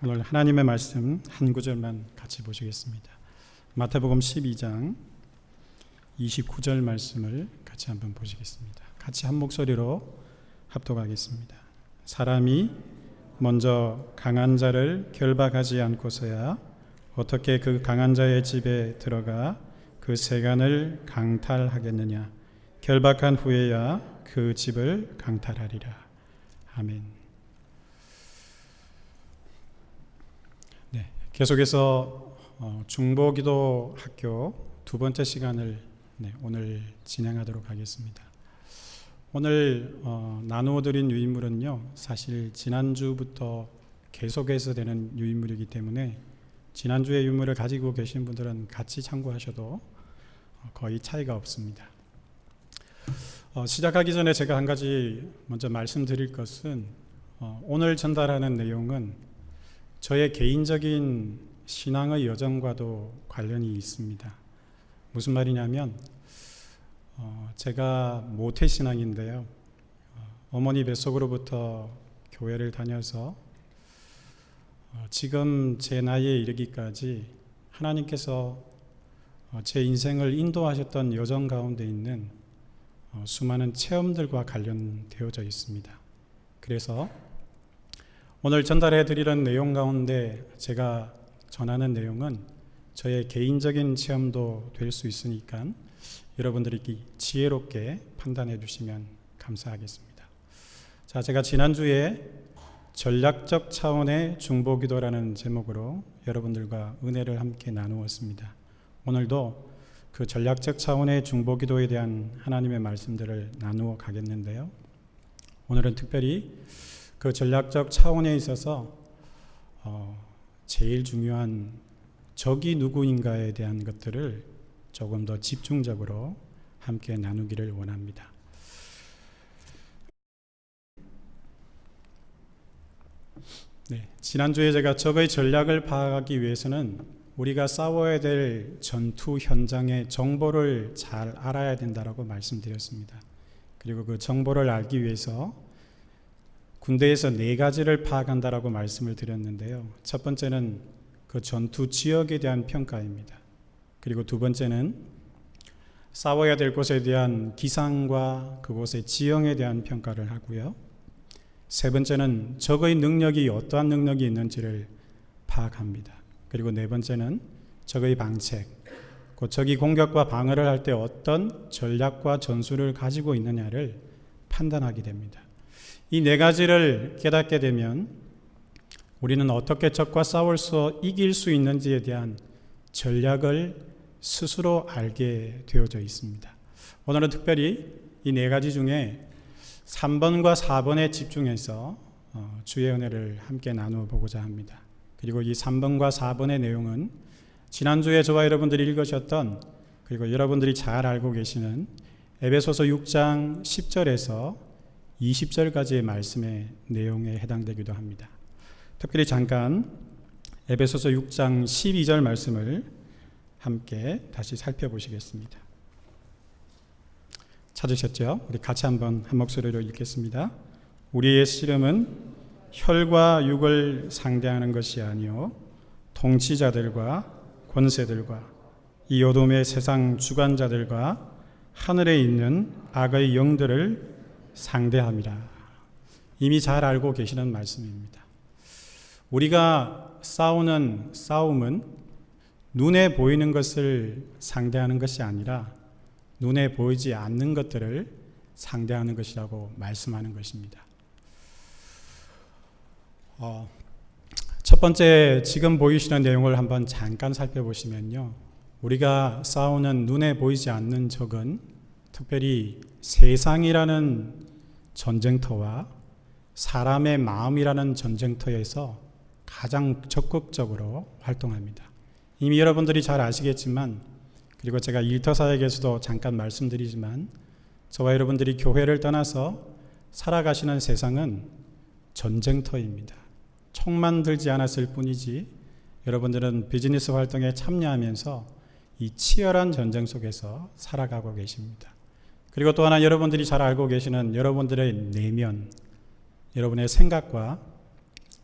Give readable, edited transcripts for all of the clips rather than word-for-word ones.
오늘 하나님의 말씀 한 구절만 같이 보시겠습니다. 마태복음 12장 29절 말씀을 같이 한번 보시겠습니다. 같이 한 목소리로 합독하겠습니다. 사람이 먼저 강한 자를 결박하지 않고서야 어떻게 그 강한 자의 집에 들어가 그 세간을 강탈하겠느냐. 결박한 후에야 그 집을 강탈하리라. 아멘. 네, 계속해서 중보기도 학교 두 번째 시간을 오늘 진행하도록 하겠습니다. 오늘 나누어 드린 유인물은요, 사실 지난주부터 계속해서 되는 유인물이기 때문에 지난주의 유인물을 가지고 계신 분들은 같이 참고하셔도 거의 차이가 없습니다. 시작하기 전에 제가 한 가지 먼저 말씀드릴 것은 오늘 전달하는 내용은 저의 개인적인 신앙의 여정과도 관련이 있습니다. 무슨 말이냐면 제가 모태신앙인데요, 어머니 뱃속으로부터 교회를 다녀서 지금 제 나이에 이르기까지 하나님께서 제 인생을 인도하셨던 여정 가운데 있는 수많은 체험들과 관련되어져 있습니다. 그래서 오늘 전달해 드리는 내용 가운데 제가 전하는 내용은 저의 개인적인 체험도 될 수 있으니까 여러분들이 지혜롭게 판단해 주시면 감사하겠습니다. 자, 제가 지난주에 전략적 차원의 중보기도라는 제목으로 여러분들과 은혜를 함께 나누었습니다. 오늘도 그 전략적 차원의 중보기도에 대한 하나님의 말씀들을 나누어 가겠는데요, 오늘은 특별히 그 전략적 차원에 있어서 제일 중요한 적이 누구인가에 대한 것들을 조금 더 집중적으로 함께 나누기를 원합니다. 네, 지난주에 제가 적의 전략을 파악하기 위해서는 우리가 싸워야 될 전투 현장의 정보를 잘 알아야 된다라고 말씀드렸습니다. 그리고 그 정보를 알기 위해서 군대에서 4가지를 파악한다라고 말씀을 드렸는데요. 첫 번째는 그 전투 지역에 대한 평가입니다. 그리고 두 번째는 싸워야 될 곳에 대한 기상과 그곳의 지형에 대한 평가를 하고요. 세 번째는 적의 능력이 어떠한 능력이 있는지를 파악합니다. 그리고 네 번째는 적의 방책, 곧 적이 공격과 방어를 할 때 어떤 전략과 전술을 가지고 있느냐를 판단하게 됩니다. 이 4가지를 깨닫게 되면 우리는 어떻게 적과 싸워서 이길 수 있는지에 대한 전략을 스스로 알게 되어져 있습니다. 오늘은 특별히 이 4가지 중에 3번과 4번에 집중해서 주의 은혜를 함께 나누어 보고자 합니다. 그리고 이 3번과 4번의 내용은 지난주에 저와 여러분들이 읽으셨던, 그리고 여러분들이 잘 알고 계시는 에베소서 6장 10절에서 20절까지의 말씀의 내용에 해당되기도 합니다. 특별히 잠깐 에베소서 6장 12절 말씀을 함께 다시 살펴보시겠습니다. 찾으셨죠? 우리 같이 한번 한 목소리로 읽겠습니다. 우리의 씨름은 혈과 육을 상대하는 것이 아니요 통치자들과 권세들과 이 어둠의 세상 주관자들과 하늘에 있는 악의 영들을 상대함이라. 이미 잘 알고 계시는 말씀입니다. 우리가 싸우는 싸움은 눈에 보이는 것을 상대하는 것이 아니라 눈에 보이지 않는 것들을 상대하는 것이라고 말씀하는 것입니다. 첫 번째 지금 보이시는 내용을 한번 잠깐 살펴보시면요, 우리가 싸우는 눈에 보이지 않는 적은 특별히 세상이라는 전쟁터와 사람의 마음이라는 전쟁터에서 가장 적극적으로 활동합니다. 이미 여러분들이 잘 아시겠지만, 그리고 제가 일터사역에서도 잠깐 말씀드리지만, 저와 여러분들이 교회를 떠나서 살아가시는 세상은 전쟁터입니다. 총만 들지 않았을 뿐이지 여러분들은 비즈니스 활동에 참여하면서 이 치열한 전쟁 속에서 살아가고 계십니다. 그리고 또 하나 여러분들이 잘 알고 계시는 여러분들의 내면, 여러분의 생각과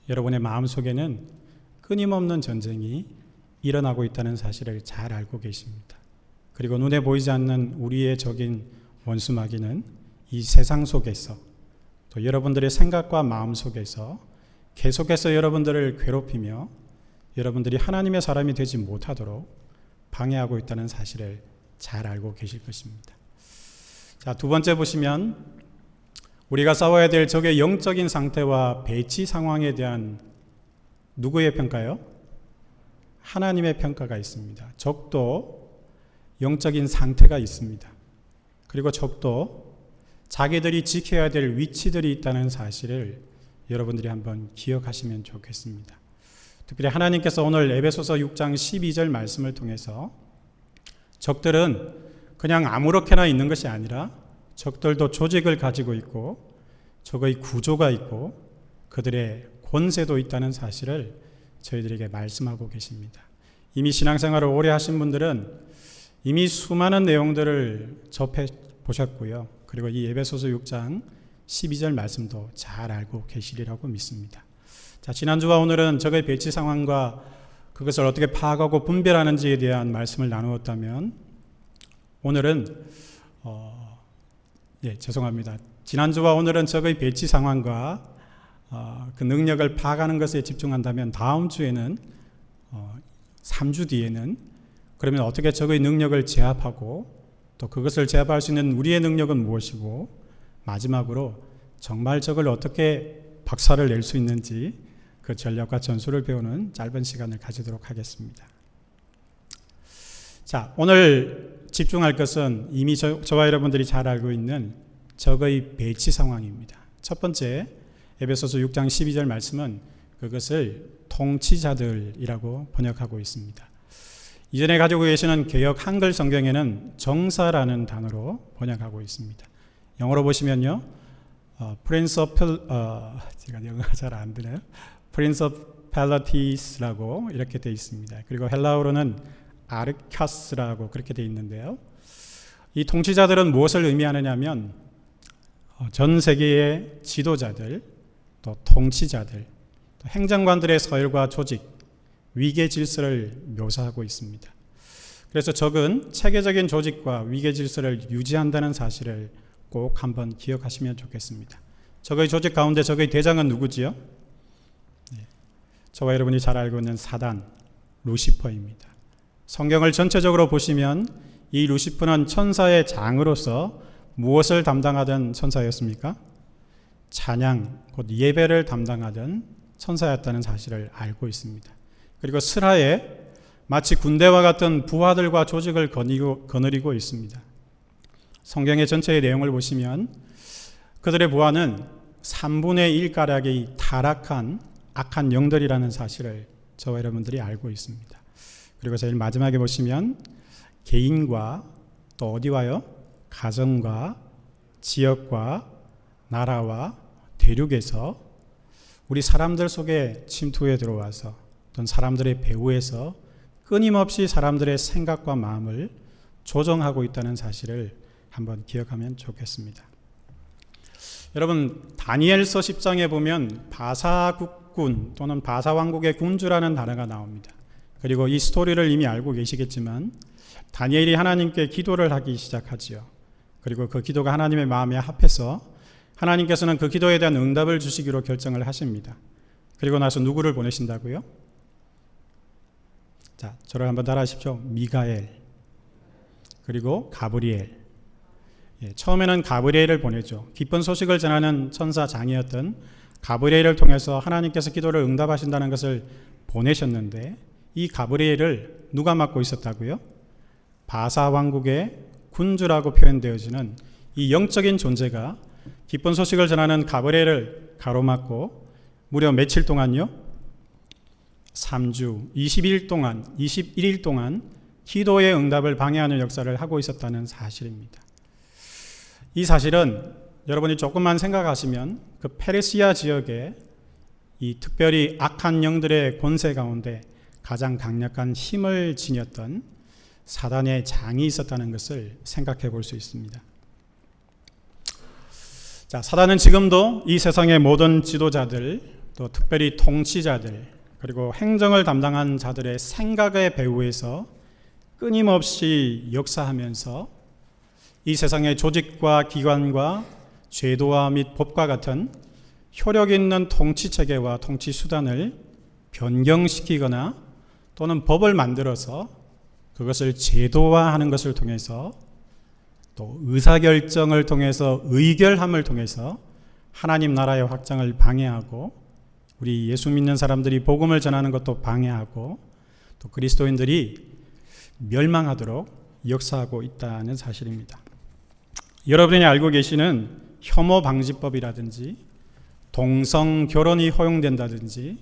여러분의 마음속에는 끊임없는 전쟁이 일어나고 있다는 사실을 잘 알고 계십니다. 그리고 눈에 보이지 않는 우리의 적인 원수 마귀는 이 세상 속에서 또 여러분들의 생각과 마음 속에서 계속해서 여러분들을 괴롭히며 여러분들이 하나님의 사람이 되지 못하도록 방해하고 있다는 사실을 잘 알고 계실 것입니다. 자, 두 번째 보시면 우리가 싸워야 될 적의 영적인 상태와 배치 상황에 대한 누구의 평가요? 하나님의 평가가 있습니다. 적도 영적인 상태가 있습니다. 그리고 적도 자기들이 지켜야 될 위치들이 있다는 사실을 여러분들이 한번 기억하시면 좋겠습니다. 특별히 하나님께서 오늘 에베소서 6장 12절 말씀을 통해서 적들은 그냥 아무렇게나 있는 것이 아니라 적들도 조직을 가지고 있고 적의 구조가 있고 그들의 권세도 있다는 사실을 저희들에게 말씀하고 계십니다. 이미 신앙생활을 오래 하신 분들은 이미 수많은 내용들을 접해 보셨고요. 그리고 이 에베소서 6장 12절 말씀도 잘 알고 계시리라고 믿습니다. 자, 지난주와 오늘은 적의 배치 상황과 그것을 어떻게 파악하고 분별하는지에 대한 말씀을 나누었다면 오늘은 죄송합니다. 지난주와 오늘은 적의 배치 상황과 그 능력을 파악하는 것에 집중한다면 다음 주에는 3주 뒤에는 그러면 어떻게 적의 능력을 제압하고 또 그것을 제압할 수 있는 우리의 능력은 무엇이고 마지막으로 정말 적을 어떻게 박살을 낼 수 있는지 그 전략과 전술을 배우는 짧은 시간을 가지도록 하겠습니다. 자, 오늘 집중할 것은 이미 저와 여러분들이 잘 알고 있는 적의 배치 상황입니다. 첫 번째 에베소서 6장 12절 말씀은 그것을 통치자들이라고 번역하고 있습니다. 이전에 가지고 계시는 개역 한글 성경에는 정사라는 단어로 번역하고 있습니다. 영어로 보시면요, Prince of 제가 영어가 잘 안 되네요. Principalities라고 이렇게 되어 있습니다. 그리고 헬라어로는 아르카스라고 그렇게 되어 있는데요. 이 통치자들은 무엇을 의미하느냐면 전 세계의 지도자들, 또 통치자들, 또 행정관들의 서열과 조직, 위계 질서를 묘사하고 있습니다. 그래서 적은 체계적인 조직과 위계 질서를 유지한다는 사실을 꼭 한번 기억하시면 좋겠습니다. 적의 조직 가운데 적의 대장은 누구지요? 저와 여러분이 잘 알고 있는 사단, 루시퍼입니다. 성경을 전체적으로 보시면 이 루시퍼는 천사의 장으로서 무엇을 담당하던 천사였습니까? 찬양, 곧 예배를 담당하던 천사였다는 사실을 알고 있습니다. 그리고 슬하에 마치 군대와 같은 부하들과 조직을 거느리고 있습니다. 성경의 전체의 내용을 보시면 그들의 부하는 3분의 1가량이 타락한 악한 영들이라는 사실을 저와 여러분들이 알고 있습니다. 그리고 제일 마지막에 보시면 개인과 또 어디와요? 가정과 지역과 나라와 대륙에서 우리 사람들 속에 침투해 들어와서 어떤 사람들의 배후에서 끊임없이 사람들의 생각과 마음을 조정하고 있다는 사실을 한번 기억하면 좋겠습니다. 여러분, 다니엘서 10장에 보면 바사국군 또는 바사왕국의 군주라는 단어가 나옵니다. 그리고 이 스토리를 이미 알고 계시겠지만 다니엘이 하나님께 기도를 하기 시작하지요. 그리고 그 기도가 하나님의 마음에 합해서 하나님께서는 그 기도에 대한 응답을 주시기로 결정을 하십니다. 그리고 나서 누구를 보내신다고요? 자, 저를 한번 따라하십시오. 미가엘, 그리고 가브리엘. 처음에는 가브리엘을 보내죠. 기쁜 소식을 전하는 천사 장이었던 가브리엘을 통해서 하나님께서 기도를 응답하신다는 것을 보내셨는데 이 가브리엘을 누가 맡고 있었다고요? 바사 왕국의 군주라고 표현되어지는 이 영적인 존재가 기쁜 소식을 전하는 가브리엘을 가로막고 무려 며칠 동안요? 3주, 21일 동안 기도의 응답을 방해하는 역사를 하고 있었다는 사실입니다. 이 사실은 여러분이 조금만 생각하시면 그 페르시아 지역에 이 특별히 악한 영들의 권세 가운데 가장 강력한 힘을 지녔던 사단의 장이 있었다는 것을 생각해 볼 수 있습니다. 자, 사단은 지금도 이 세상의 모든 지도자들, 또 특별히 통치자들, 그리고 행정을 담당한 자들의 생각의 배후에서 끊임없이 역사하면서 이 세상의 조직과 기관과 제도와 및 법과 같은 효력 있는 통치 체계와 통치 수단을 변경시키거나 또는 법을 만들어서 그것을 제도화하는 것을 통해서 또 의사결정을 통해서 의결함을 통해서 하나님 나라의 확장을 방해하고 우리 예수 믿는 사람들이 복음을 전하는 것도 방해하고 또 그리스도인들이 멸망하도록 역사하고 있다는 사실입니다. 여러분이 알고 계시는 혐오 방지법이라든지 동성 결혼이 허용된다든지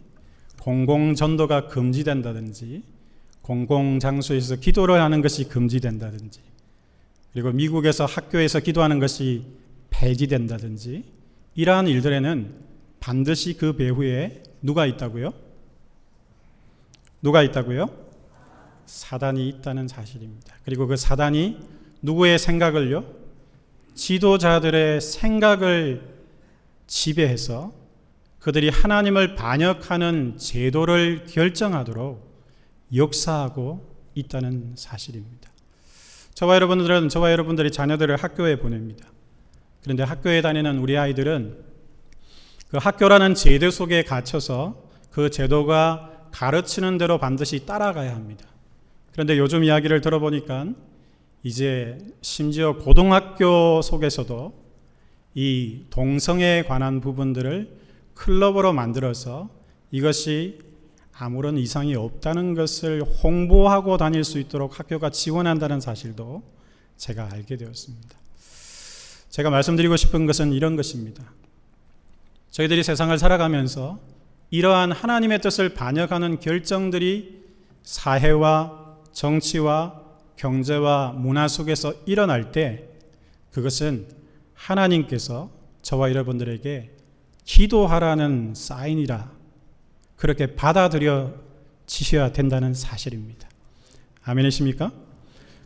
공공 전도가 금지된다든지 공공 장소에서 기도를 하는 것이 금지된다든지 그리고 미국에서 학교에서 기도하는 것이 폐지된다든지 이러한 일들에는 반드시 그 배후에 누가 있다고요? 누가 있다고요? 사단이 있다는 사실입니다. 그리고 그 사단이 누구의 생각을요? 지도자들의 생각을 지배해서 그들이 하나님을 반역하는 제도를 결정하도록 역사하고 있다는 사실입니다. 저와 여러분들의 자녀들을 학교에 보냅니다. 그런데 학교에 다니는 우리 아이들은 그 학교라는 제도 속에 갇혀서 그 제도가 가르치는 대로 반드시 따라가야 합니다. 그런데 요즘 이야기를 들어보니까 이제 심지어 고등학교 속에서도 이 동성애에 관한 부분들을 클럽으로 만들어서 이것이 아무런 이상이 없다는 것을 홍보하고 다닐 수 있도록 학교가 지원한다는 사실도 제가 알게 되었습니다. 제가 말씀드리고 싶은 것은 이런 것입니다. 저희들이 세상을 살아가면서 이러한 하나님의 뜻을 반역하는 결정들이 사회와 정치와 경제와 문화 속에서 일어날 때 그것은 하나님께서 저와 여러분들에게 기도하라는 사인이라 그렇게 받아들여지셔야 된다는 사실입니다. 아멘이십니까?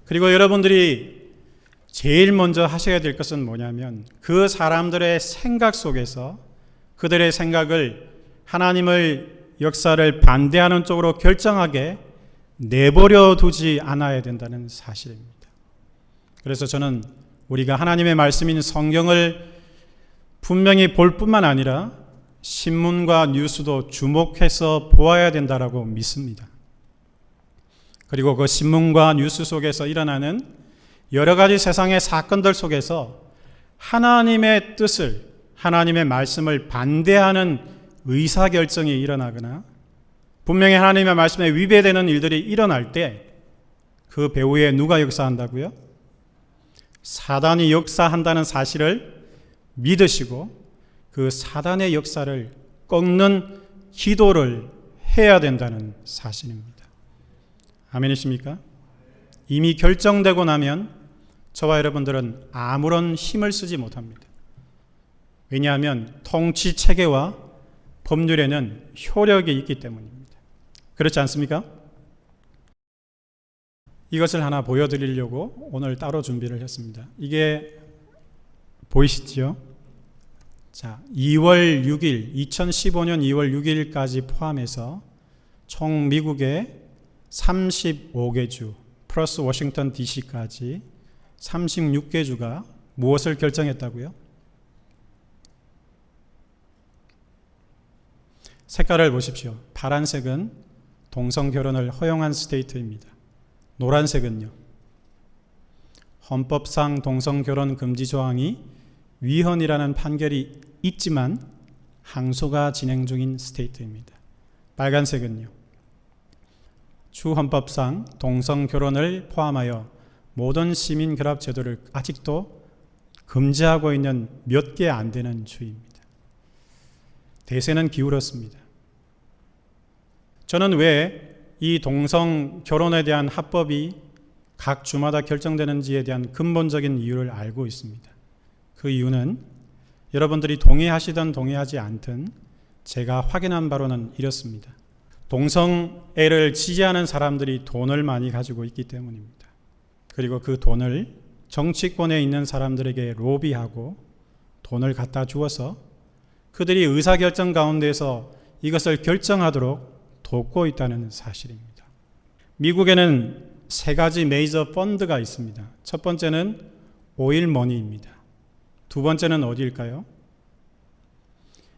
그리고 여러분들이 제일 먼저 하셔야 될 것은 뭐냐면 그 사람들의 생각 속에서 그들의 생각을 하나님을 역사를 반대하는 쪽으로 결정하게 내버려 두지 않아야 된다는 사실입니다. 그래서 저는 우리가 하나님의 말씀인 성경을 분명히 볼 뿐만 아니라 신문과 뉴스도 주목해서 보아야 된다라고 믿습니다. 그리고 그 신문과 뉴스 속에서 일어나는 여러 가지 세상의 사건들 속에서 하나님의 뜻을, 하나님의 말씀을 반대하는 의사결정이 일어나거나 분명히 하나님의 말씀에 위배되는 일들이 일어날 때 그 배후에 누가 역사한다고요? 사단이 역사한다는 사실을 믿으시고 그 사단의 역사를 꺾는 기도를 해야 된다는 사실입니다. 아멘이십니까? 이미 결정되고 나면 저와 여러분들은 아무런 힘을 쓰지 못합니다. 왜냐하면 통치 체계와 법률에는 효력이 있기 때문입니다. 그렇지 않습니까? 이것을 하나 보여드리려고 오늘 따로 준비를 했습니다. 이게 보이시죠? 자, 2월 6일, 2015년 2월 6일까지 포함해서 총 미국의 35개 주 플러스 워싱턴 DC까지 36개 주가 무엇을 결정했다고요? 색깔을 보십시오. 파란색은 동성 결혼을 허용한 스테이트입니다. 노란색은요. 헌법상 동성 결혼 금지 조항이 위헌이라는 판결이 있지만 항소가 진행 중인 스테이트입니다. 빨간색은요. 주 헌법상 동성 결혼을 포함하여 모든 시민 결합 제도를 아직도 금지하고 있는 몇 개 안 되는 주입니다. 대세는 기울었습니다. 저는 왜 이 동성 결혼에 대한 합법이 각 주마다 결정되는지에 대한 근본적인 이유를 알고 있습니다. 그 이유는 여러분들이 동의하시든 동의하지 않든 제가 확인한 바로는 이렇습니다. 동성애를 지지하는 사람들이 돈을 많이 가지고 있기 때문입니다. 그리고 그 돈을 정치권에 있는 사람들에게 로비하고 돈을 갖다 주어서 그들이 의사결정 가운데서 이것을 결정하도록 돕고 있다는 사실입니다. 미국에는 세 가지 메이저 펀드가 있습니다. 첫 번째는 오일머니입니다. 두 번째는 어디일까요?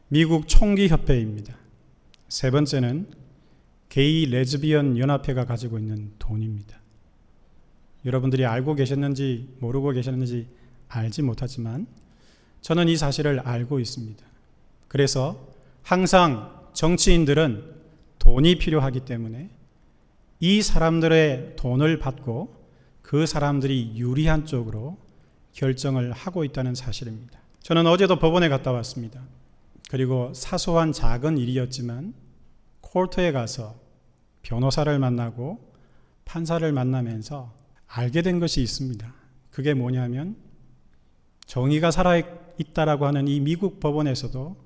미국 총기협회입니다. 세 번째는 게이 레즈비언 연합회가 가지고 있는 돈입니다. 여러분들이 알고 계셨는지 모르고 계셨는지 알지 못하지만 저는 이 사실을 알고 있습니다. 그래서 항상 정치인들은 돈이 필요하기 때문에 이 사람들의 돈을 받고 그 사람들이 유리한 쪽으로 결정을 하고 있다는 사실입니다. 저는 어제도 법원에 갔다 왔습니다. 그리고 사소한 작은 일이었지만 코트에 가서 변호사를 만나고 판사를 만나면서 알게 된 것이 있습니다. 그게 뭐냐면 정의가 살아있다라고 하는 이 미국 법원에서도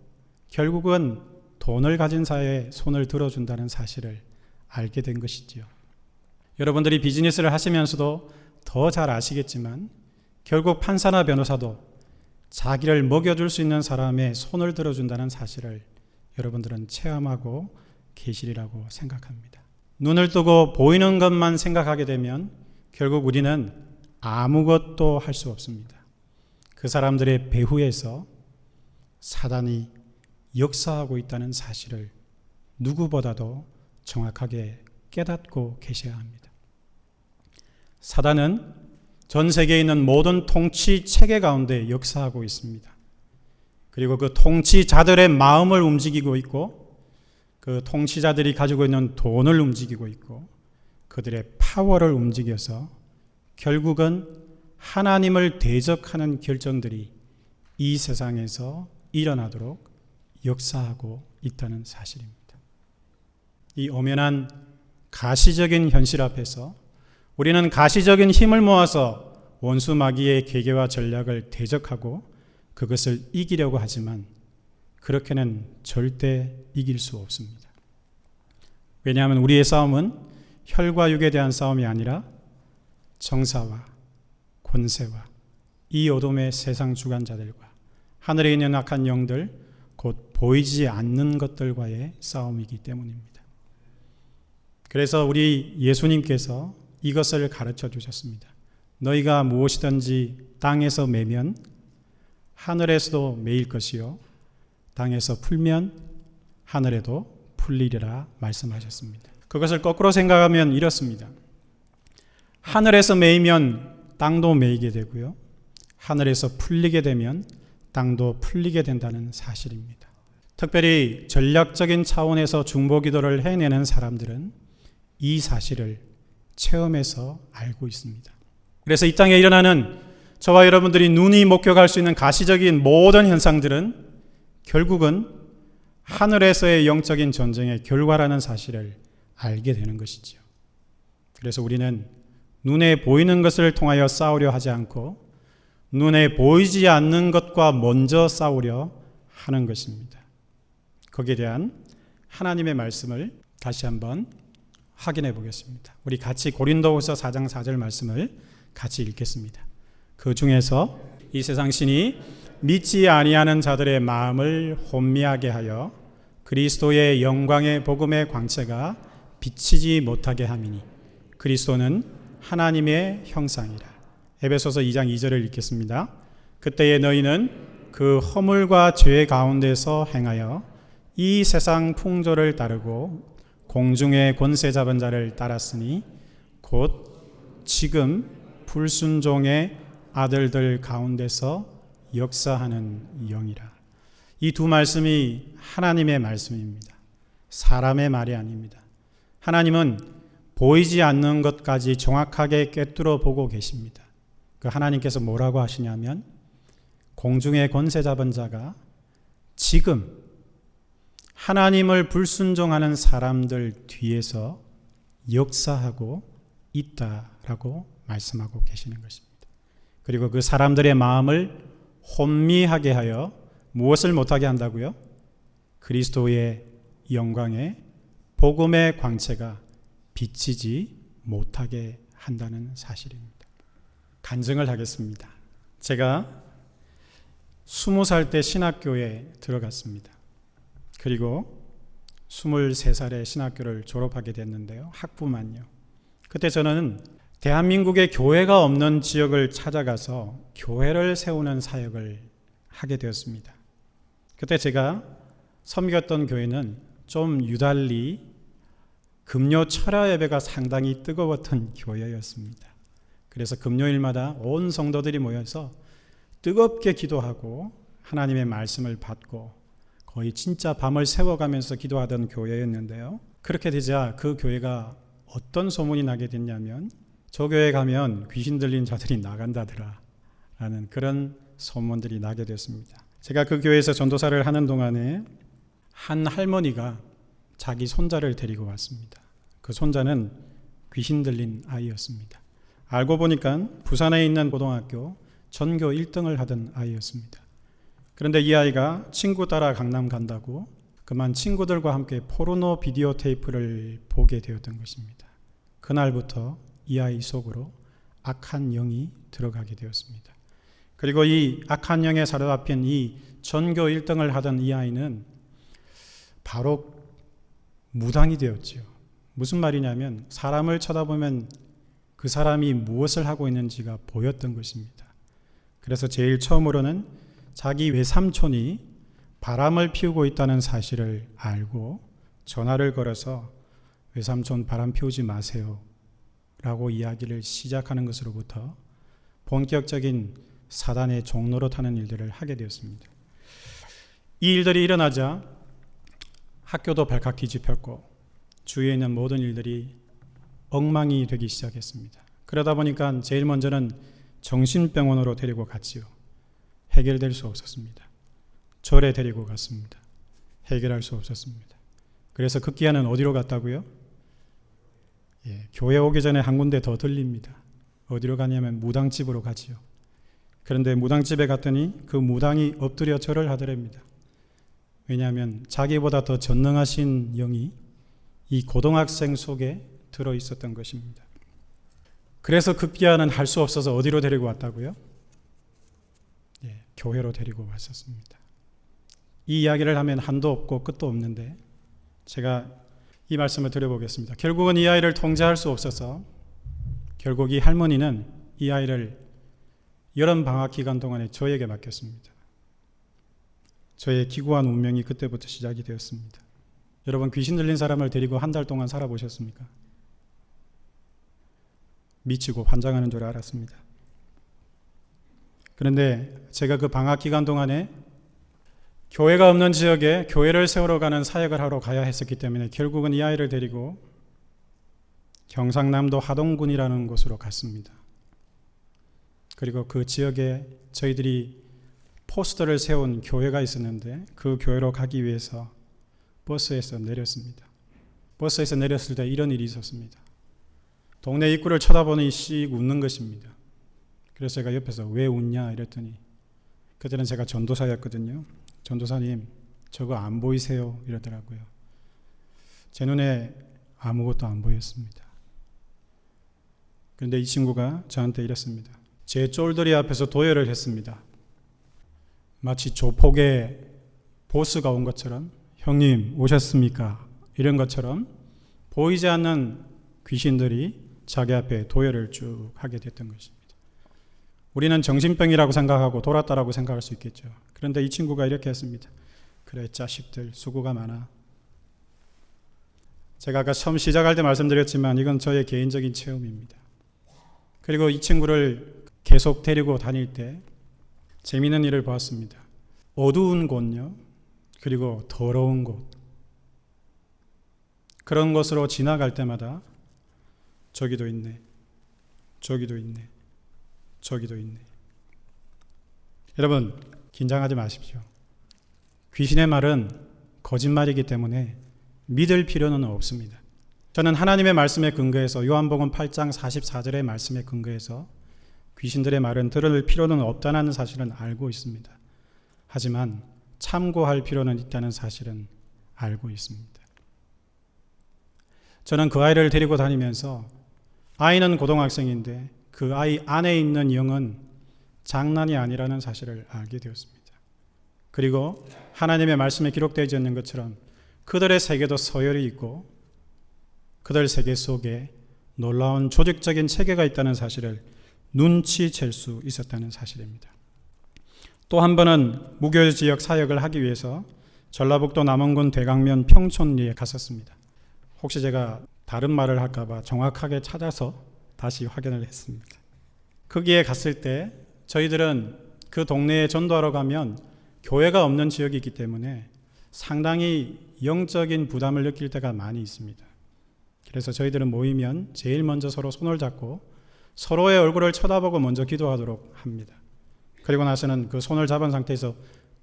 결국은 돈을 가진 자의 손을 들어준다는 사실을 알게 된 것이지요. 여러분들이 비즈니스를 하시면서도 더 잘 아시겠지만 결국 판사나 변호사도 자기를 먹여줄 수 있는 사람의 손을 들어준다는 사실을 여러분들은 체험하고 계시리라고 생각합니다. 눈을 뜨고 보이는 것만 생각하게 되면 결국 우리는 아무것도 할 수 없습니다. 그 사람들의 배후에서 사단이 역사하고 있다는 사실을 누구보다도 정확하게 깨닫고 계셔야 합니다. 사단은 전 세계에 있는 모든 통치 체계 가운데 역사하고 있습니다. 그리고 그 통치자들의 마음을 움직이고 있고 그 통치자들이 가지고 있는 돈을 움직이고 있고 그들의 파워를 움직여서 결국은 하나님을 대적하는 결정들이 이 세상에서 일어나도록 역사하고 있다는 사실입니다. 이 엄연한 가시적인 현실 앞에서 우리는 가시적인 힘을 모아서 원수 마귀의 계계와 전략을 대적하고 그것을 이기려고 하지만 그렇게는 절대 이길 수 없습니다. 왜냐하면 우리의 싸움은 혈과 육에 대한 싸움이 아니라 정사와 권세와 이 어둠의 세상 주관자들과 하늘에 있는 악한 영들 곧 보이지 않는 것들과의 싸움이기 때문입니다. 그래서 우리 예수님께서 이것을 가르쳐 주셨습니다. 너희가 무엇이든지 땅에서 매면 하늘에서도 매일 것이요 땅에서 풀면 하늘에도 풀리리라 말씀하셨습니다. 그것을 거꾸로 생각하면 이렇습니다. 하늘에서 매이면 땅도 매이게 되고요. 하늘에서 풀리게 되면 땅도 풀리게 된다는 사실입니다. 특별히 전략적인 차원에서 중보기도를 해내는 사람들은 이 사실을 체험해서 알고 있습니다. 그래서 이 땅에 일어나는 저와 여러분들이 눈이 목격할 수 있는 가시적인 모든 현상들은 결국은 하늘에서의 영적인 전쟁의 결과라는 사실을 알게 되는 것이지요. 그래서 우리는 눈에 보이는 것을 통하여 싸우려 하지 않고 눈에 보이지 않는 것과 먼저 싸우려 하는 것입니다. 거기에 대한 하나님의 말씀을 다시 한번 확인해 보겠습니다. 우리 같이 고린도후서 4장 4절 말씀을 같이 읽겠습니다. 그 중에서 이 세상 신이 믿지 아니하는 자들의 마음을 혼미하게 하여 그리스도의 영광의 복음의 광채가 비치지 못하게 함이니 그리스도는 하나님의 형상이라. 에베소서 2장 2절을 읽겠습니다. 그때에 너희는 그 허물과 죄 가운데서 행하여 이 세상 풍조를 따르고 공중의 권세 잡은 자를 따랐으니 곧 지금 불순종의 아들들 가운데서 역사하는 영이라. 이 두 말씀이 하나님의 말씀입니다. 사람의 말이 아닙니다. 하나님은 보이지 않는 것까지 정확하게 꿰뚫어 보고 계십니다. 그 하나님께서 뭐라고 하시냐면 공중의 권세 잡은 자가 지금 하나님을 불순종하는 사람들 뒤에서 역사하고 있다라고 말씀하고 계시는 것입니다. 그리고 그 사람들의 마음을 혼미하게 하여 무엇을 못하게 한다고요? 그리스도의 영광의 복음의 광채가 비치지 못하게 한다는 사실입니다. 간증을 하겠습니다. 제가 20살 때 신학교에 들어갔습니다. 그리고 23살에 신학교를 졸업하게 됐는데요. 학부만요. 그때 저는 대한민국에 교회가 없는 지역을 찾아가서 교회를 세우는 사역을 하게 되었습니다. 그때 제가 섬겼던 교회는 좀 유달리 금요 철야 예배가 상당히 뜨거웠던 교회였습니다. 그래서 금요일마다 온 성도들이 모여서 뜨겁게 기도하고 하나님의 말씀을 받고 거의 진짜 밤을 새워가면서 기도하던 교회였는데요. 그렇게 되자 그 교회가 어떤 소문이 나게 됐냐면 저 교회 가면 귀신 들린 자들이 나간다더라 라는 그런 소문들이 나게 됐습니다. 제가 그 교회에서 전도사를 하는 동안에 한 할머니가 자기 손자를 데리고 왔습니다. 그 손자는 귀신 들린 아이였습니다. 알고 보니까 부산에 있는 고등학교 전교 1등을 하던 아이였습니다. 그런데 이 아이가 친구 따라 강남 간다고 그만 친구들과 함께 포르노 비디오 테이프를 보게 되었던 것입니다. 그날부터 이 아이 속으로 악한 영이 들어가게 되었습니다. 그리고 이 악한 영에 사로잡힌 이 전교 1등을 하던 이 아이는 바로 무당이 되었지요. 무슨 말이냐면 사람을 쳐다보면 그 사람이 무엇을 하고 있는지가 보였던 것입니다. 그래서 제일 처음으로는 자기 외삼촌이 바람을 피우고 있다는 사실을 알고 전화를 걸어서 외삼촌 바람 피우지 마세요 라고 이야기를 시작하는 것으로부터 본격적인 사단의 종로로 타는 일들을 하게 되었습니다. 이 일들이 일어나자 학교도 발칵 뒤집혔고 주위에 있는 모든 일들이 엉망이 되기 시작했습니다. 그러다 보니까 제일 먼저는 정신병원으로 데리고 갔지요. 해결될 수 없었습니다. 절에 데리고 갔습니다. 해결할 수 없었습니다. 그래서 급기야는 어디로 갔다고요? 교회 오기 전에 한 군데 더 들립니다. 어디로 가냐면 무당집으로 가지요. 그런데 무당집에 갔더니 그 무당이 엎드려 절을 하더랍니다. 왜냐하면 자기보다 더 전능하신 영이 이 고등학생 속에 들어 있었던 것입니다. 그래서 급기야는 할 수 없어서 어디로 데리고 왔다고요? 교회로 데리고 왔었습니다. 이 이야기를 하면 한도 없고 끝도 없는데 제가 이 말씀을 드려보겠습니다. 결국은 이 아이를 통제할 수 없어서 결국 이 할머니는 이 아이를 여름 방학 기간 동안에 저에게 맡겼습니다. 저의 기구한 운명이 그때부터 시작이 되었습니다. 여러분 귀신 들린 사람을 데리고 한 달 동안 살아보셨습니까? 미치고 환장하는 줄 알았습니다. 그런데 제가 그 방학 기간 동안에 교회가 없는 지역에 교회를 세우러 가는 사역을 하러 가야 했었기 때문에 결국은 이 아이를 데리고 경상남도 하동군이라는 곳으로 갔습니다. 그리고 그 지역에 저희들이 포스터를 세운 교회가 있었는데 그 교회로 가기 위해서 버스에서 내렸습니다. 버스에서 내렸을 때 이런 일이 있었습니다. 동네 입구를 쳐다보니 씩 웃는 것입니다. 그래서 제가 옆에서 왜 웃냐 이랬더니 그때는 제가 전도사였거든요. 전도사님 저거 안 보이세요? 이러더라고요. 제 눈에 아무것도 안 보였습니다. 그런데 이 친구가 저한테 이랬습니다. 제 쫄더리 앞에서 도열을 했습니다. 마치 조폭의 보스가 온 것처럼 형님 오셨습니까? 이런 것처럼 보이지 않는 귀신들이 자기 앞에 도열을 쭉 하게 됐던 것입니다. 우리는 정신병이라고 생각하고 돌았다라고 생각할 수 있겠죠. 그런데 이 친구가 이렇게 했습니다. 그래 자식들 수고가 많아. 제가 아까 처음 시작할 때 말씀드렸지만 이건 저의 개인적인 체험입니다. 그리고 이 친구를 계속 데리고 다닐 때 재미있는 일을 보았습니다. 어두운 곳요. 그리고 더러운 곳. 그런 곳으로 지나갈 때마다 저기도 있네. 저기도 있네. 저기도 있네. 여러분 긴장하지 마십시오. 귀신의 말은 거짓말이기 때문에 믿을 필요는 없습니다. 저는 하나님의 말씀에 근거해서 요한복음 8장 44절의 말씀에 근거해서 귀신들의 말은 들을 필요는 없다는 사실은 알고 있습니다. 하지만 참고할 필요는 있다는 사실은 알고 있습니다. 저는 그 아이를 데리고 다니면서 아이는 고등학생인데 그 아이 안에 있는 영은 장난이 아니라는 사실을 알게 되었습니다. 그리고 하나님의 말씀에 기록되어 있는 것처럼 그들의 세계도 서열이 있고 그들 세계 속에 놀라운 조직적인 체계가 있다는 사실을 눈치챌 수 있었다는 사실입니다. 또 한 번은 무교 지역 사역을 하기 위해서 전라북도 남원군 대강면 평촌리에 갔었습니다. 혹시 제가 다른 말을 할까봐 정확하게 찾아서 다시 확인을 했습니다. 거기에 갔을 때 저희들은 그 동네에 전도하러 가면 교회가 없는 지역이기 때문에 상당히 영적인 부담을 느낄 때가 많이 있습니다. 그래서 저희들은 모이면 제일 먼저 서로 손을 잡고 서로의 얼굴을 쳐다보고 먼저 기도하도록 합니다. 그리고 나서는 그 손을 잡은 상태에서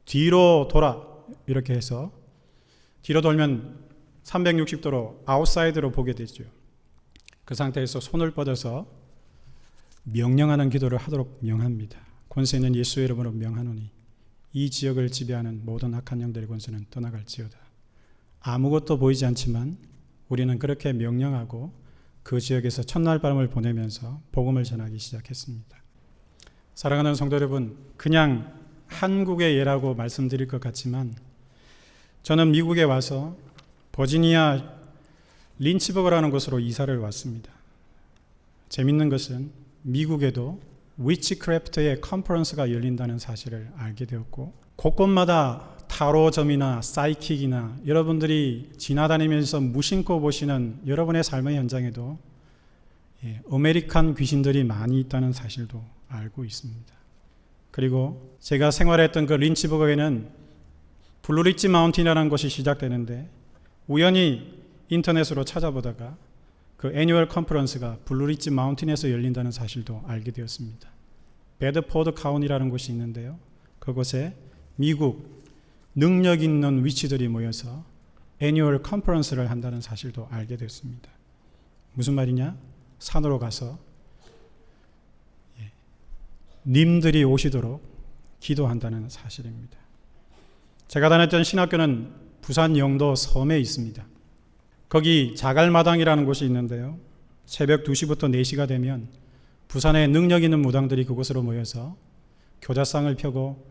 뒤로 돌아 이렇게 해서 뒤로 돌면 360도로 아웃사이드로 보게 되죠. 그 상태에서 손을 뻗어서 명령하는 기도를 하도록 명합니다. 권세 있는 예수의 이름으로 명하노니 이 지역을 지배하는 모든 악한 영들의 권세는 떠나갈지어다. 아무것도 보이지 않지만 우리는 그렇게 명령하고 그 지역에서 첫날 바람을 보내면서 복음을 전하기 시작했습니다. 사랑하는 성도 여러분, 그냥 한국의 예라고 말씀드릴 것 같지만 저는 미국에 와서 버지니아 린치버그라는 곳으로 이사를 왔습니다. 재밌는 것은 미국에도 위치크래프트의 컨퍼런스가 열린다는 사실을 알게 되었고 곳곳마다 타로점이나 사이킥이나 여러분들이 지나다니면서 무심코 보시는 여러분의 삶의 현장에도 아메리칸 귀신들이 많이 있다는 사실도 알고 있습니다. 그리고 제가 생활했던 그 린치버그에는 블루리지 마운틴이라는 곳이 시작되는데 우연히 인터넷으로 찾아보다가 그 애뉴얼 컨퍼런스가 블루리지 마운틴에서 열린다는 사실도 알게 되었습니다. 베드포드 카운티라는 곳이 있는데요. 그곳에 미국 능력 있는 위치들이 모여서 애뉴얼 컨퍼런스를 한다는 사실도 알게 됐습니다. 무슨 말이냐? 산으로 가서 님들이 오시도록 기도한다는 사실입니다. 제가 다녔던 신학교는 부산 영도 섬에 있습니다. 거기 자갈마당이라는 곳이 있는데요. 새벽 2시부터 4시가 되면 부산의 능력 있는 무당들이 그곳으로 모여서 교자상을 펴고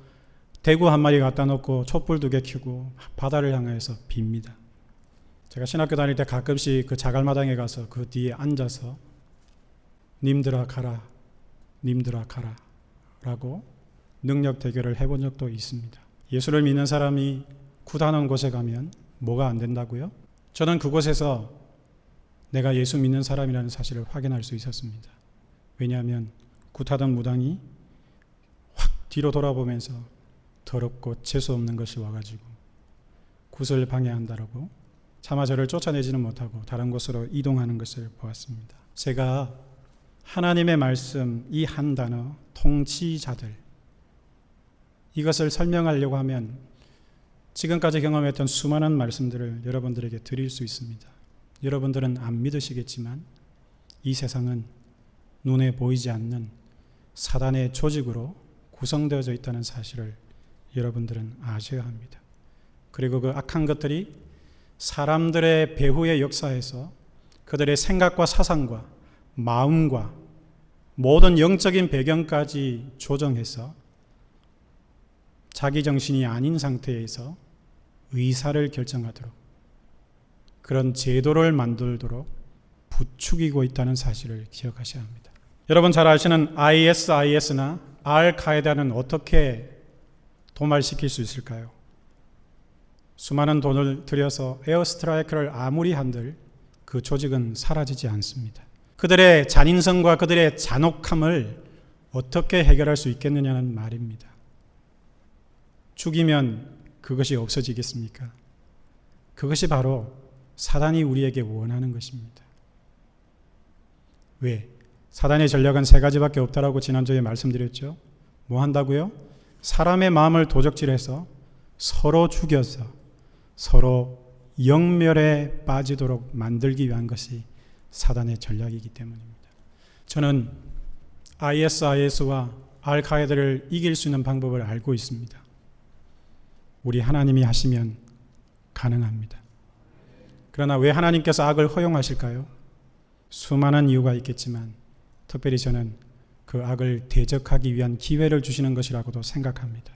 대구 한 마리 갖다 놓고 촛불 2개 켜고 바다를 향해서 빕니다. 제가 신학교 다닐 때 가끔씩 그 자갈마당에 가서 그 뒤에 앉아서 님들아 가라, 님들아 가라 라고 능력 대결을 해본 적도 있습니다. 예수를 믿는 사람이 굿하는 곳에 가면 뭐가 안 된다고요? 저는 그곳에서 내가 예수 믿는 사람이라는 사실을 확인할 수 있었습니다. 왜냐하면 굿하던 무당이 확 뒤로 돌아보면서 더럽고 재수 없는 것이 와가지고 굿을 방해한다라고 차마 저를 쫓아내지는 못하고 다른 곳으로 이동하는 것을 보았습니다. 제가 하나님의 말씀 이 한 단어 통치자들 이것을 설명하려고 하면 지금까지 경험했던 수많은 말씀들을 여러분들에게 드릴 수 있습니다. 여러분들은 안 믿으시겠지만 이 세상은 눈에 보이지 않는 사단의 조직으로 구성되어져 있다는 사실을 여러분들은 아셔야 합니다. 그리고 그 악한 것들이 사람들의 배후의 역사에서 그들의 생각과 사상과 마음과 모든 영적인 배경까지 조정해서 자기 정신이 아닌 상태에서 의사를 결정하도록 그런 제도를 만들도록 부추기고 있다는 사실을 기억하셔야 합니다. 여러분 잘 아시는 ISIS나 알카에다는 어떻게 도말시킬 수 있을까요? 수많은 돈을 들여서 에어스트라이크를 아무리 한들 그 조직은 사라지지 않습니다. 그들의 잔인성과 그들의 잔혹함을 어떻게 해결할 수 있겠느냐는 말입니다. 죽이면 그것이 없어지겠습니까? 그것이 바로 사단이 우리에게 원하는 것입니다. 왜? 사단의 전략은 3가지밖에 없다라고 지난주에 말씀드렸죠. 뭐 한다고요? 사람의 마음을 도적질해서 서로 죽여서 서로 영멸에 빠지도록 만들기 위한 것이 사단의 전략이기 때문입니다. 저는 ISIS와 알카에다를 이길 수 있는 방법을 알고 있습니다. 우리 하나님이 하시면 가능합니다. 그러나 왜 하나님께서 악을 허용하실까요? 수많은 이유가 있겠지만 특별히 저는 그 악을 대적하기 위한 기회를 주시는 것이라고도 생각합니다.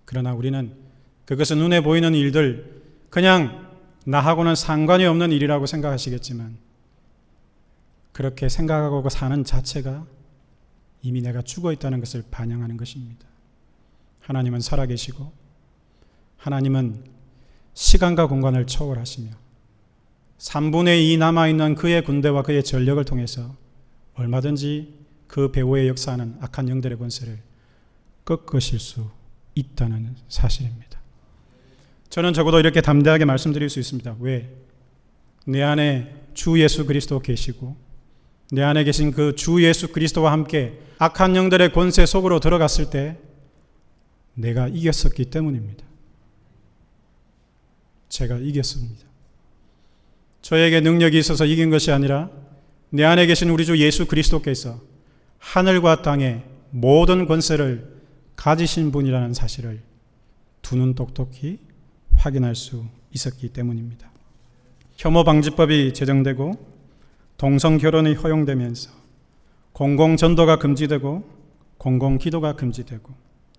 그러나 우리는 그것은 눈에 보이는 일들 그냥 나하고는 상관이 없는 일이라고 생각하시겠지만 그렇게 생각하고 사는 자체가 이미 내가 죽어 있다는 것을 반영하는 것입니다. 하나님은 살아계시고 하나님은 시간과 공간을 초월하시며 3분의 2 남아있는 그의 군대와 그의 전력을 통해서 얼마든지 그 배후에 역사하는 악한 영들의 권세를 꺾으실 수 있다는 사실입니다. 저는 적어도 이렇게 담대하게 말씀드릴 수 있습니다. 왜? 내 안에 주 예수 그리스도 계시고 내 안에 계신 그 주 예수 그리스도와 함께 악한 영들의 권세 속으로 들어갔을 때 내가 이겼었기 때문입니다. 제가 이겼습니다. 저에게 능력이 있어서 이긴 것이 아니라 내 안에 계신 우리 주 예수 그리스도께서 하늘과 땅의 모든 권세를 가지신 분이라는 사실을 두 눈 똑똑히 확인할 수 있었기 때문입니다. 혐오방지법이 제정되고 동성결혼이 허용되면서 공공전도가 금지되고 공공기도가 금지되고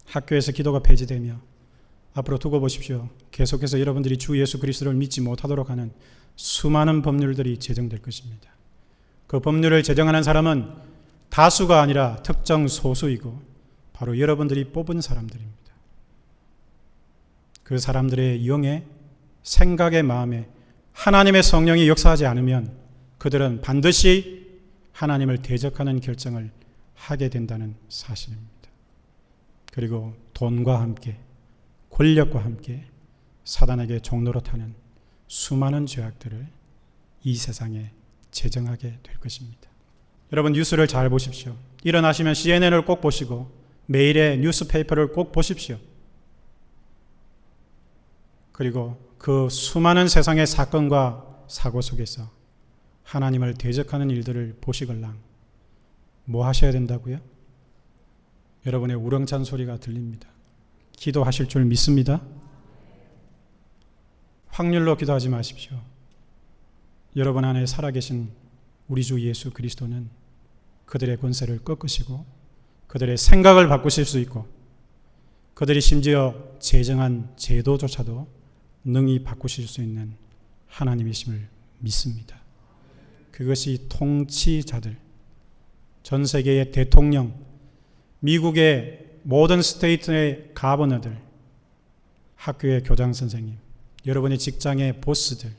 학교에서 기도가 폐지되며 앞으로 두고 보십시오. 계속해서 여러분들이 주 예수 그리스도를 믿지 못하도록 하는 수많은 법률들이 제정될 것입니다. 그 법률을 제정하는 사람은 다수가 아니라 특정 소수이고 바로 여러분들이 뽑은 사람들입니다. 그 사람들의 영의 생각의 마음에 하나님의 성령이 역사하지 않으면 그들은 반드시 하나님을 대적하는 결정을 하게 된다는 사실입니다. 그리고 돈과 함께 권력과 함께 사단에게 종노릇하는 수많은 죄악들을 이 세상에 제정하게 될 것입니다. 여러분 뉴스를 잘 보십시오. 일어나시면 CNN을 꼭 보시고 매일의 뉴스페이퍼를 꼭 보십시오. 그리고 그 수많은 세상의 사건과 사고 속에서 하나님을 대적하는 일들을 보시걸랑 뭐 하셔야 된다고요? 여러분의 우렁찬 소리가 들립니다. 기도하실 줄 믿습니다. 확률로 기도하지 마십시오. 여러분 안에 살아계신 우리 주 예수 그리스도는 그들의 권세를 꺾으시고 그들의 생각을 바꾸실 수 있고 그들이 심지어 제정한 제도조차도 능히 바꾸실 수 있는 하나님이심을 믿습니다. 그것이 통치자들, 전 세계의 대통령, 미국의 모든 스테이트의 가버너들, 학교의 교장 선생님, 여러분의 직장의 보스들,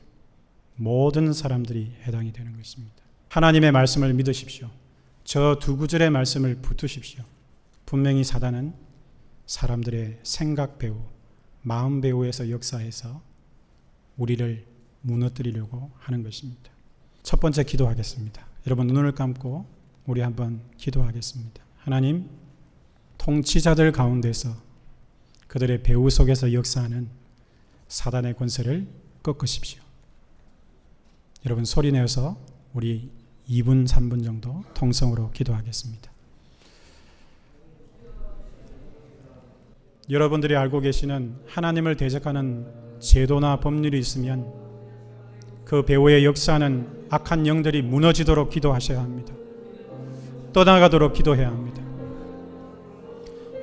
모든 사람들이 해당이 되는 것입니다. 하나님의 말씀을 믿으십시오. 저 두 구절의 말씀을 붙으십시오. 분명히 사단은 사람들의 생각 배후, 마음 배후에서 역사해서 우리를 무너뜨리려고 하는 것입니다. 첫 번째 기도하겠습니다. 여러분 눈을 감고 우리 한번 기도하겠습니다. 하나님, 통치자들 가운데서 그들의 배후 속에서 역사하는 사단의 권세를 꺾으십시오. 여러분 소리내어서 우리 2분, 3분 정도 통성으로 기도하겠습니다. 여러분들이 알고 계시는 하나님을 대적하는 제도나 법률이 있으면 그 배후에 역사하는 악한 영들이 무너지도록 기도하셔야 합니다. 떠나가도록 기도해야 합니다.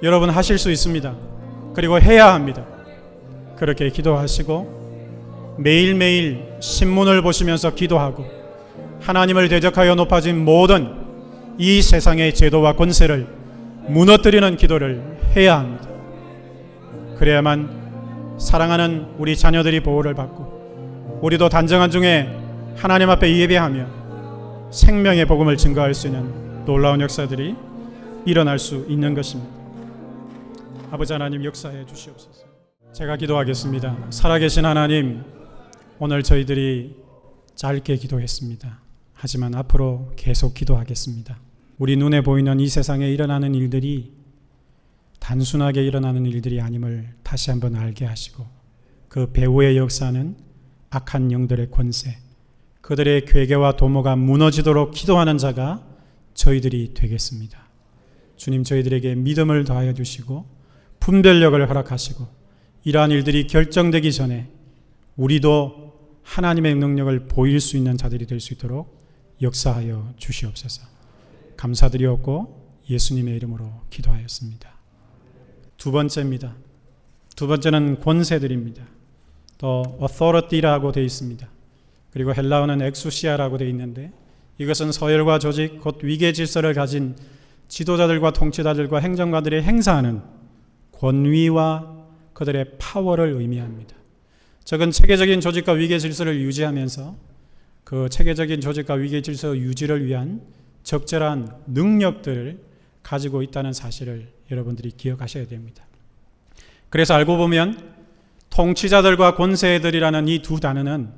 여러분 하실 수 있습니다. 그리고 해야 합니다. 그렇게 기도하시고 매일매일 신문을 보시면서 기도하고 하나님을 대적하여 높아진 모든 이 세상의 제도와 권세를 무너뜨리는 기도를 해야 합니다. 그래야만 사랑하는 우리 자녀들이 보호를 받고 우리도 단정한 중에 하나님 앞에 예배하며 생명의 복음을 증거할 수 있는 놀라운 역사들이 일어날 수 있는 것입니다. 아버지 하나님 역사해 주시옵소서. 제가 기도하겠습니다. 살아계신 하나님, 오늘 저희들이 짧게 기도했습니다. 하지만 앞으로 계속 기도하겠습니다. 우리 눈에 보이는 이 세상에 일어나는 일들이 단순하게 일어나는 일들이 아님을 다시 한번 알게 하시고 그 배후의 역사는 악한 영들의 권세, 그들의 괴계와 도모가 무너지도록 기도하는 자가 저희들이 되겠습니다. 주님, 저희들에게 믿음을 더하여 주시고 분별력을 허락하시고 이러한 일들이 결정되기 전에 우리도 하나님의 능력을 보일 수 있는 자들이 될 수 있도록 역사하여 주시옵소서. 감사드리옵고 예수님의 이름으로 기도하였습니다. 두 번째입니다. 두 번째는 권세들입니다. 또 authority라고 되어 있습니다. 그리고 헬라어는 엑수시아라고 되어 있는데 이것은 서열과 조직, 곧 위계 질서를 가진 지도자들과 통치자들과 행정가들이 행사하는 권위와 그들의 파워를 의미합니다. 적은 체계적인 조직과 위계 질서를 유지하면서 그 체계적인 조직과 위계 질서 유지를 위한 적절한 능력들을 가지고 있다는 사실을 여러분들이 기억하셔야 됩니다. 그래서 알고 보면 통치자들과 권세들이라는 이 두 단어는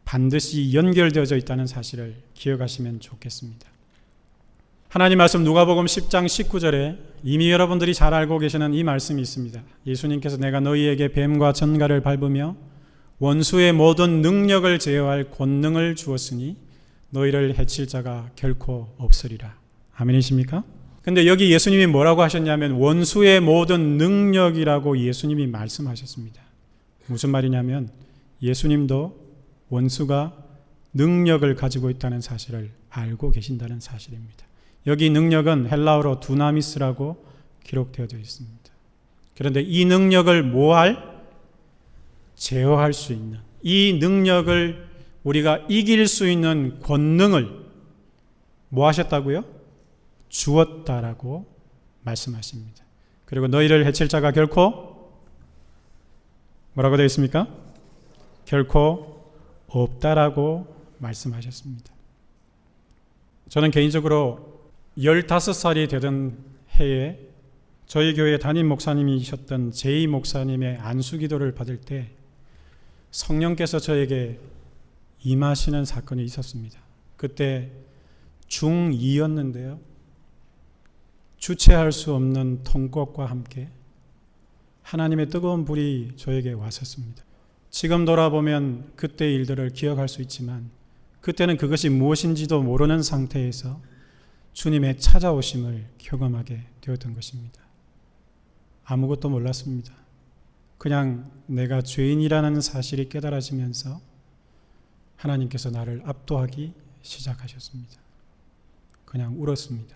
반드시 연결되어져 있다는 사실을 기억하시면 좋겠습니다. 하나님 말씀 누가복음 10장 19절에 이미 여러분들이 잘 알고 계시는 이 말씀이 있습니다. 예수님께서 내가 너희에게 뱀과 전갈을 밟으며 원수의 모든 능력을 제어할 권능을 주었으니 너희를 해칠 자가 결코 없으리라. 아멘이십니까? 근데 여기 예수님이 뭐라고 하셨냐면 원수의 모든 능력이라고 예수님이 말씀하셨습니다. 무슨 말이냐면 예수님도 원수가 능력을 가지고 있다는 사실을 알고 계신다는 사실입니다. 여기 능력은 헬라어로 두나미스라고 기록되어져 있습니다. 그런데 이 능력을 제어할 수 있는, 이 능력을 우리가 이길 수 있는 권능을 뭐 하셨다고요? 주었다라고 말씀하십니다. 그리고 너희를 해칠 자가 결코 뭐라고 되어 있습니까? 결코 없다라고 말씀하셨습니다. 저는 개인적으로 15살이 되던 해에 저희 교회 담임 목사님이셨던 제이 목사님의 안수기도를 받을 때 성령께서 저에게 임하시는 사건이 있었습니다. 그때 중2였는데요. 주체할 수 없는 통곡과 함께 하나님의 뜨거운 불이 저에게 왔었습니다. 지금 돌아보면 그때의 일들을 기억할 수 있지만 그때는 그것이 무엇인지도 모르는 상태에서 주님의 찾아오심을 경험하게 되었던 것입니다. 아무것도 몰랐습니다. 그냥 내가 죄인이라는 사실이 깨달아지면서 하나님께서 나를 압도하기 시작하셨습니다. 그냥 울었습니다.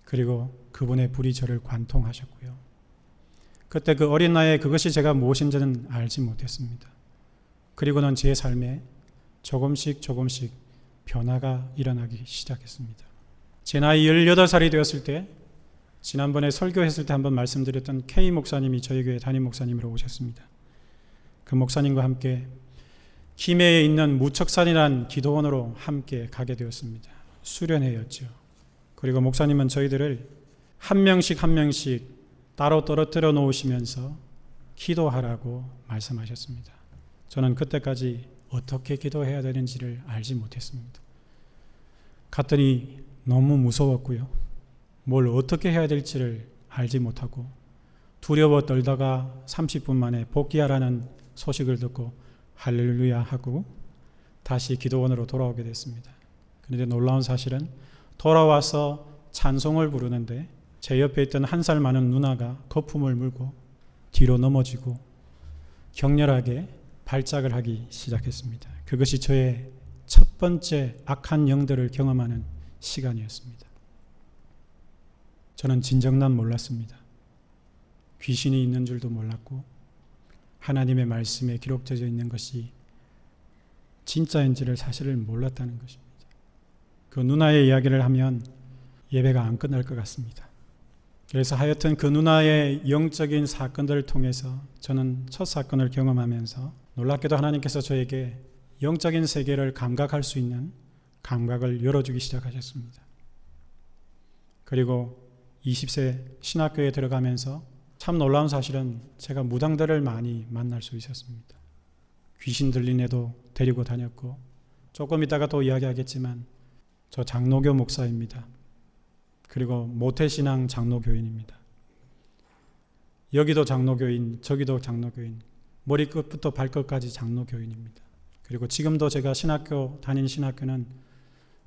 그리고 그분의 불이 저를 관통하셨고요. 그때 그 어린 나이에 그것이 제가 무엇인지는 알지 못했습니다. 그리고는 제 삶에 조금씩 변화가 일어나기 시작했습니다. 제 나이 18살이 되었을 때 지난번에 설교했을 때 한번 말씀드렸던 K 목사님이 저희 교회 담임 목사님으로 오셨습니다. 그 목사님과 함께 김해에 있는 무척산이라는 기도원으로 함께 가게 되었습니다. 수련회였죠. 그리고 목사님은 저희들을 한 명씩 따로 떨어뜨려 놓으시면서 기도하라고 말씀하셨습니다. 저는 그때까지 어떻게 기도해야 되는지를 알지 못했습니다. 갔더니 너무 무서웠고요. 뭘 어떻게 해야 될지를 알지 못하고 두려워 떨다가 30분 만에 복귀하라는 소식을 듣고 할렐루야 하고 다시 기도원으로 돌아오게 됐습니다. 그런데 놀라운 사실은 돌아와서 찬송을 부르는데 제 옆에 있던 1살 많은 누나가 거품을 물고 뒤로 넘어지고 격렬하게 발작을 하기 시작했습니다. 그것이 저의 첫 번째 악한 영들을 경험하는 시간이었습니다. 저는 진정난 몰랐습니다. 귀신이 있는 줄도 몰랐고 하나님의 말씀에 기록되어 있는 것이 진짜인지를 사실을 몰랐다는 것입니다. 그 누나의 이야기를 하면 예배가 안 끝날 것 같습니다. 그래서 하여튼 그 누나의 영적인 사건들을 통해서 저는 첫 사건을 경험하면서 놀랍게도 하나님께서 저에게 영적인 세계를 감각할 수 있는 감각을 열어주기 시작하셨습니다. 그리고 20세 신학교에 들어가면서 참 놀라운 사실은 제가 무당들을 많이 만날 수 있었습니다. 귀신 들린 애도 데리고 다녔고 조금 이따가 또 이야기하겠지만 저 장로교 목사입니다. 그리고 모태신앙 장로교인입니다. 여기도 장로교인, 저기도 장로교인, 머리끝부터 발끝까지 장로교인입니다. 그리고 지금도 제가 다닌 신학교는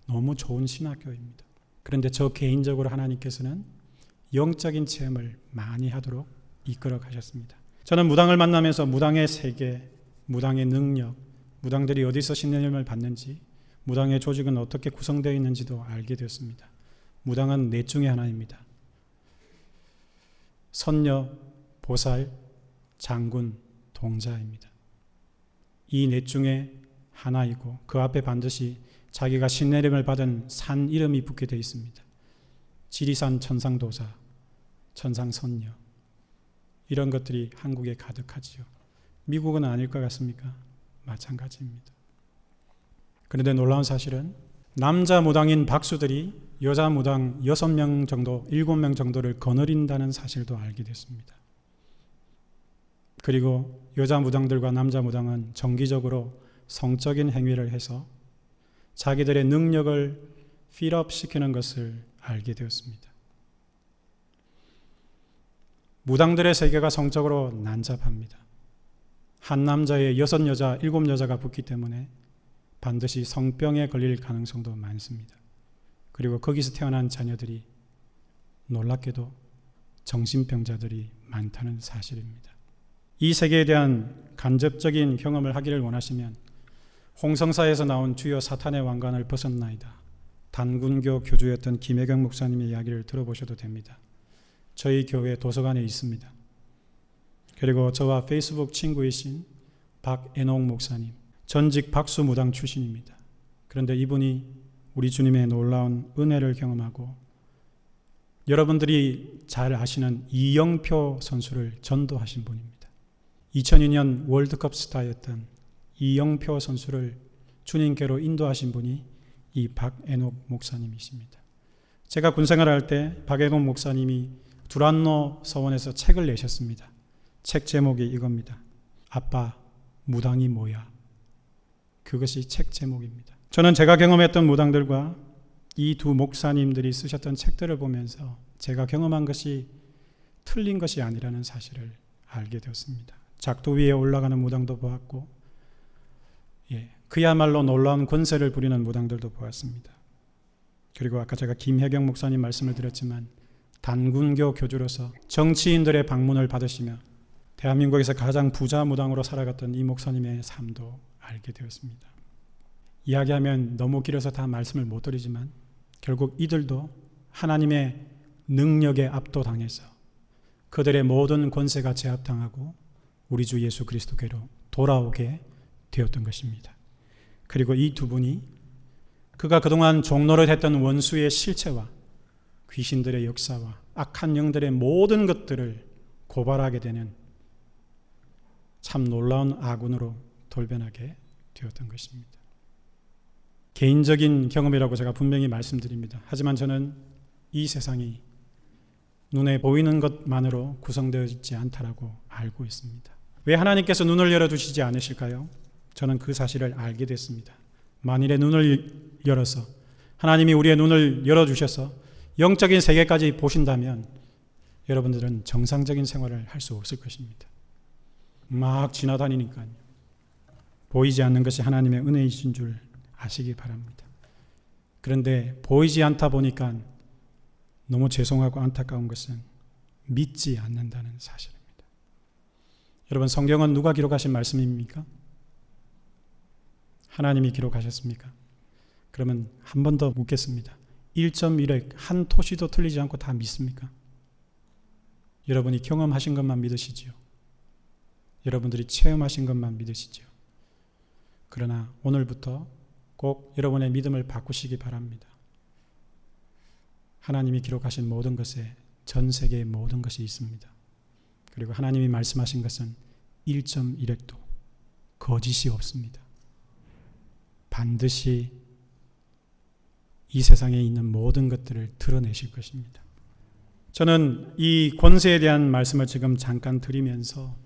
너무 좋은 신학교입니다. 그런데 저 개인적으로 하나님께서는 영적인 체험을 많이 하도록 이끌어 가셨습니다. 저는 무당을 만나면서 무당의 세계, 무당의 능력, 무당들이 어디서 신념을 받는지, 무당의 조직은 어떻게 구성되어 있는지도 알게 되었습니다. 무당은 넷 중에 하나입니다. 선녀, 보살, 장군, 동자입니다. 이 넷 중에 하나이고 그 앞에 반드시 자기가 신내림을 받은 산 이름이 붙게 되어 있습니다. 지리산 천상도사, 천상선녀, 이런 것들이 한국에 가득하지요. 미국은 아닐 것 같습니까? 마찬가지입니다. 그런데 놀라운 사실은 남자 무당인 박수들이 여자 무당 6명 정도, 7명 정도를 거느린다는 사실도 알게 됐습니다. 그리고 여자 무당들과 남자 무당은 정기적으로 성적인 행위를 해서 자기들의 능력을 필업 시키는 것을 알게 되었습니다. 무당들의 세계가 성적으로 난잡합니다. 한 남자에 6여자, 7여자가 붙기 때문에 반드시 성병에 걸릴 가능성도 많습니다. 그리고 거기서 태어난 자녀들이 놀랍게도 정신병자들이 많다는 사실입니다. 이 세계에 대한 간접적인 경험을 하기를 원하시면 홍성사에서 나온 주여 사탄의 왕관을 벗었나이다, 단군교 교주였던 김혜경 목사님의 이야기를 들어보셔도 됩니다. 저희 교회 도서관에 있습니다. 그리고 저와 페이스북 친구이신 박애녹 목사님, 전직 박수무당 출신입니다. 그런데 이분이 우리 주님의 놀라운 은혜를 경험하고 여러분들이 잘 아시는 이영표 선수를 전도하신 분입니다. 2002년 월드컵 스타였던 이영표 선수를 주님께로 인도하신 분이 이 박애녹 목사님이십니다. 제가 군생활을 할 때 박애녹 목사님이 두란노 서원에서 책을 내셨습니다. 책 제목이 이겁니다. 아빠, 무당이 뭐야? 그것이 책 제목입니다. 저는 제가 경험했던 무당들과 이 두 목사님들이 쓰셨던 책들을 보면서 제가 경험한 것이 틀린 것이 아니라는 사실을 알게 되었습니다. 작두 위에 올라가는 무당도 보았고, 그야말로 놀라운 권세를 부리는 무당들도 보았습니다. 그리고 아까 제가 김혜경 목사님 말씀을 드렸지만 단군교 교주로서 정치인들의 방문을 받으시며 대한민국에서 가장 부자 무당으로 살아갔던 이 목사님의 삶도 알게 되었습니다. 이야기하면 너무 길어서 다 말씀을 못 드리지만 결국 이들도 하나님의 능력에 압도당해서 그들의 모든 권세가 제압당하고 우리 주 예수 그리스도께로 돌아오게 되었던 것입니다. 그리고 이 두 분이 그가 그동안 종노릇 했던 원수의 실체와 귀신들의 역사와 악한 영들의 모든 것들을 고발하게 되는 참 놀라운 아군으로 돌변하게 되었던 것입니다. 개인적인 경험이라고 제가 분명히 말씀드립니다. 하지만 저는 이 세상이 눈에 보이는 것만으로 구성되어 있지 않다라고 알고 있습니다. 왜 하나님께서 눈을 열어주시지 않으실까요? 저는 그 사실을 알게 됐습니다. 만일에 눈을 열어서 하나님이 우리의 눈을 열어주셔서 영적인 세계까지 보신다면 여러분들은 정상적인 생활을 할 수 없을 것입니다. 막 지나다니니까요. 보이지 않는 것이 하나님의 은혜이신 줄 아시기 바랍니다. 그런데 보이지 않다 보니까 너무 죄송하고 안타까운 것은 믿지 않는다는 사실입니다. 여러분, 성경은 누가 기록하신 말씀입니까? 하나님이 기록하셨습니까? 그러면 한 번 더 묻겠습니다. 1.1획 한 토시도 틀리지 않고 다 믿습니까? 여러분이 경험하신 것만 믿으시지요. 여러분들이 체험하신 것만 믿으시지요. 그러나 오늘부터 꼭 여러분의 믿음을 바꾸시기 바랍니다. 하나님이 기록하신 모든 것에 전 세계의 모든 것이 있습니다. 그리고 하나님이 말씀하신 것은 1.1획도 거짓이 없습니다. 반드시 이 세상에 있는 모든 것들을 드러내실 것입니다. 저는 이 권세에 대한 말씀을 지금 잠깐 드리면서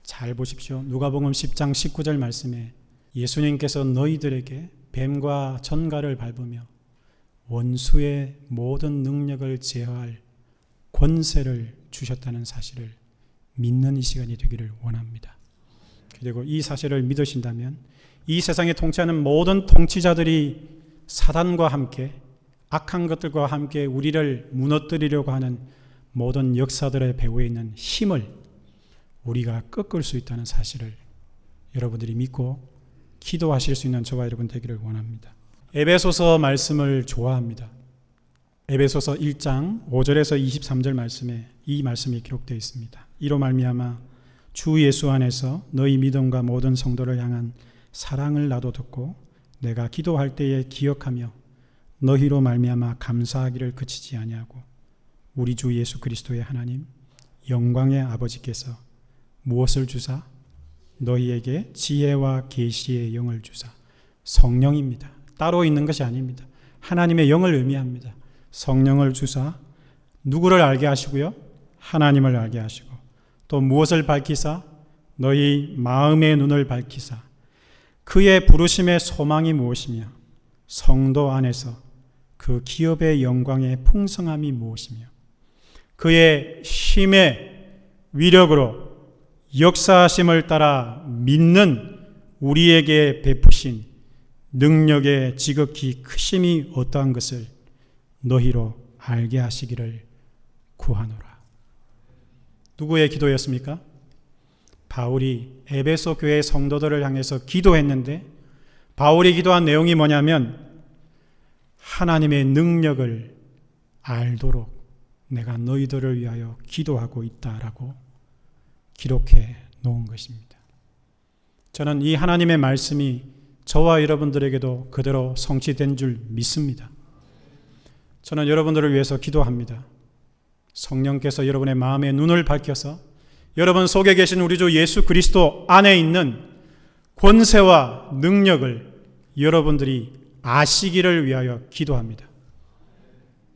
잘 보십시오. 누가복음 10장 19절 말씀에 예수님께서 너희들에게 뱀과 전갈을 밟으며 원수의 모든 능력을 제어할 권세를 주셨다는 사실을 믿는 이 시간이 되기를 원합니다. 그리고 이 사실을 믿으신다면 이 세상에 통치하는 모든 통치자들이 사단과 함께 악한 것들과 함께 우리를 무너뜨리려고 하는 모든 역사들의 배후에 있는 힘을 우리가 꺾을 수 있다는 사실을 여러분들이 믿고 기도하실 수 있는 저와 여러분 되기를 원합니다. 에베소서 말씀을 좋아합니다. 에베소서 1장 5절에서 23절 말씀에 이 말씀이 기록되어 있습니다. 이로 말미암아 주 예수 안에서 너희 믿음과 모든 성도를 향한 사랑을 나도 듣고 내가 기도할 때에 기억하며 너희로 말미암아 감사하기를 그치지 아니하고 우리 주 예수 그리스도의 하나님 영광의 아버지께서 무엇을 주사? 너희에게 지혜와 계시의 영을 주사. 성령입니다. 따로 있는 것이 아닙니다. 하나님의 영을 의미합니다. 성령을 주사 누구를 알게 하시고요? 하나님을 알게 하시고 또 무엇을 밝히사? 너희 마음의 눈을 밝히사 그의 부르심의 소망이 무엇이며 성도 안에서 그 기업의 영광의 풍성함이 무엇이며 그의 힘의 위력으로 역사하심을 따라 믿는 우리에게 베푸신 능력의 지극히 크심이 어떠한 것을 너희로 알게 하시기를 구하노라. 누구의 기도였습니까? 바울이 에베소 교회 성도들을 향해서 기도했는데 바울이 기도한 내용이 뭐냐면 하나님의 능력을 알도록 내가 너희들을 위하여 기도하고 있다라고 기록해 놓은 것입니다. 저는 이 하나님의 말씀이 저와 여러분들에게도 그대로 성취된 줄 믿습니다. 저는 여러분들을 위해서 기도합니다. 성령께서 여러분의 마음의 눈을 밝혀서 여러분 속에 계신 우리 주 예수 그리스도 안에 있는 권세와 능력을 여러분들이 아시기를 위하여 기도합니다.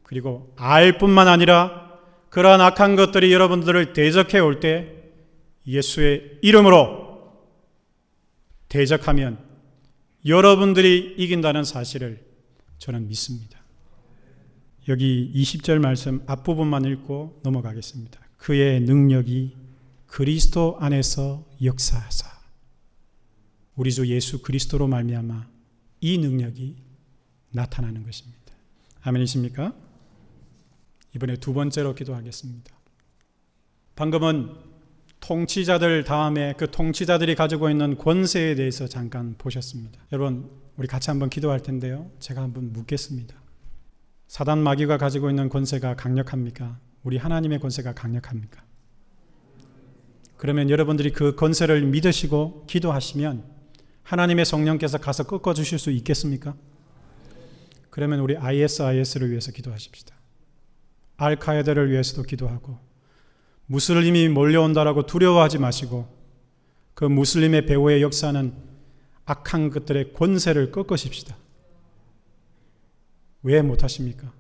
그리고 알 뿐만 아니라 그러한 악한 것들이 여러분들을 대적해 올 때 예수의 이름으로 대적하면 여러분들이 이긴다는 사실을 저는 믿습니다. 여기 20절 말씀 앞부분만 읽고 넘어가겠습니다. 그의 능력이 그리스도 안에서 역사하사 우리 주 예수 그리스도로 말미암아 이 능력이 나타나는 것입니다. 아멘이십니까? 이번에 두 번째로 기도하겠습니다. 방금은 통치자들 다음에 그 통치자들이 가지고 있는 권세에 대해서 잠깐 보셨습니다. 여러분 우리 같이 한번 기도할 텐데요. 제가 한번 묻겠습니다. 사단 마귀가 가지고 있는 권세가 강력합니까? 우리 하나님의 권세가 강력합니까? 그러면 여러분들이 그 권세를 믿으시고 기도하시면 하나님의 성령께서 가서 꺾어주실 수 있겠습니까? 그러면 우리 ISIS를 위해서 기도하십시다. 알카에다를 위해서도 기도하고 무슬림이 몰려온다라고 두려워하지 마시고 그 무슬림의 배후에 역사하는 악한 것들의 권세를 꺾으십시다. 왜 못하십니까?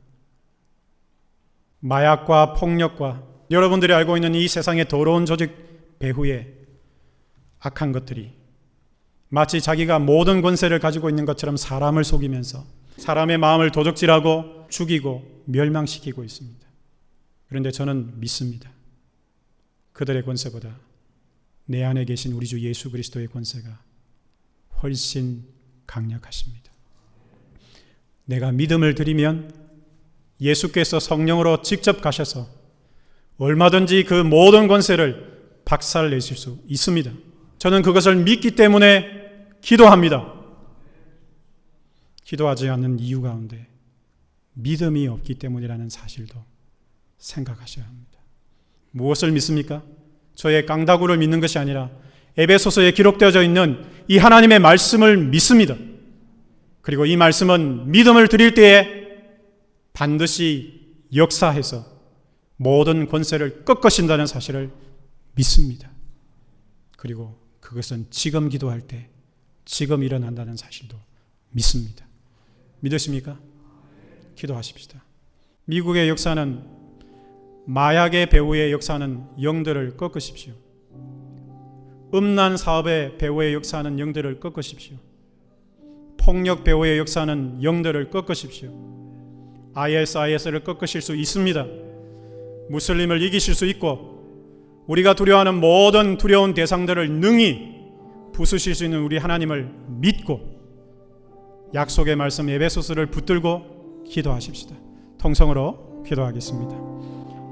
마약과 폭력과 여러분들이 알고 있는 이 세상의 더러운 조직 배후에 악한 것들이 마치 자기가 모든 권세를 가지고 있는 것처럼 사람을 속이면서 사람의 마음을 도적질하고 죽이고 멸망시키고 있습니다. 그런데 저는 믿습니다. 그들의 권세보다 내 안에 계신 우리 주 예수 그리스도의 권세가 훨씬 강력하십니다. 내가 믿음을 드리면 예수께서 성령으로 직접 가셔서 얼마든지 그 모든 권세를 박살내실 수 있습니다. 저는 그것을 믿기 때문에 기도합니다. 기도하지 않는 이유 가운데 믿음이 없기 때문이라는 사실도 생각하셔야 합니다. 무엇을 믿습니까? 저의 깡다구를 믿는 것이 아니라 에베소서에 기록되어져 있는 이 하나님의 말씀을 믿습니다. 그리고 이 말씀은 믿음을 드릴 때에 반드시 역사해서 모든 권세를 꺾으신다는 사실을 믿습니다. 그리고 그것은 지금 기도할 때 지금 일어난다는 사실도 믿습니다. 믿으십니까? 기도하십시다. 미국의 역사는 마약의 배후의 역사는 영들을 꺾으십시오. 음란 사업의 배후의 역사는 영들을 꺾으십시오. 폭력 배후의 역사는 영들을 꺾으십시오. ISIS를 꺾으실 수 있습니다. 무슬림을 이기실 수 있고 우리가 두려워하는 모든 두려운 대상들을 능히 부수실 수 있는 우리 하나님을 믿고 약속의 말씀 에베소서를 붙들고 기도하십시다. 통성으로 기도하겠습니다.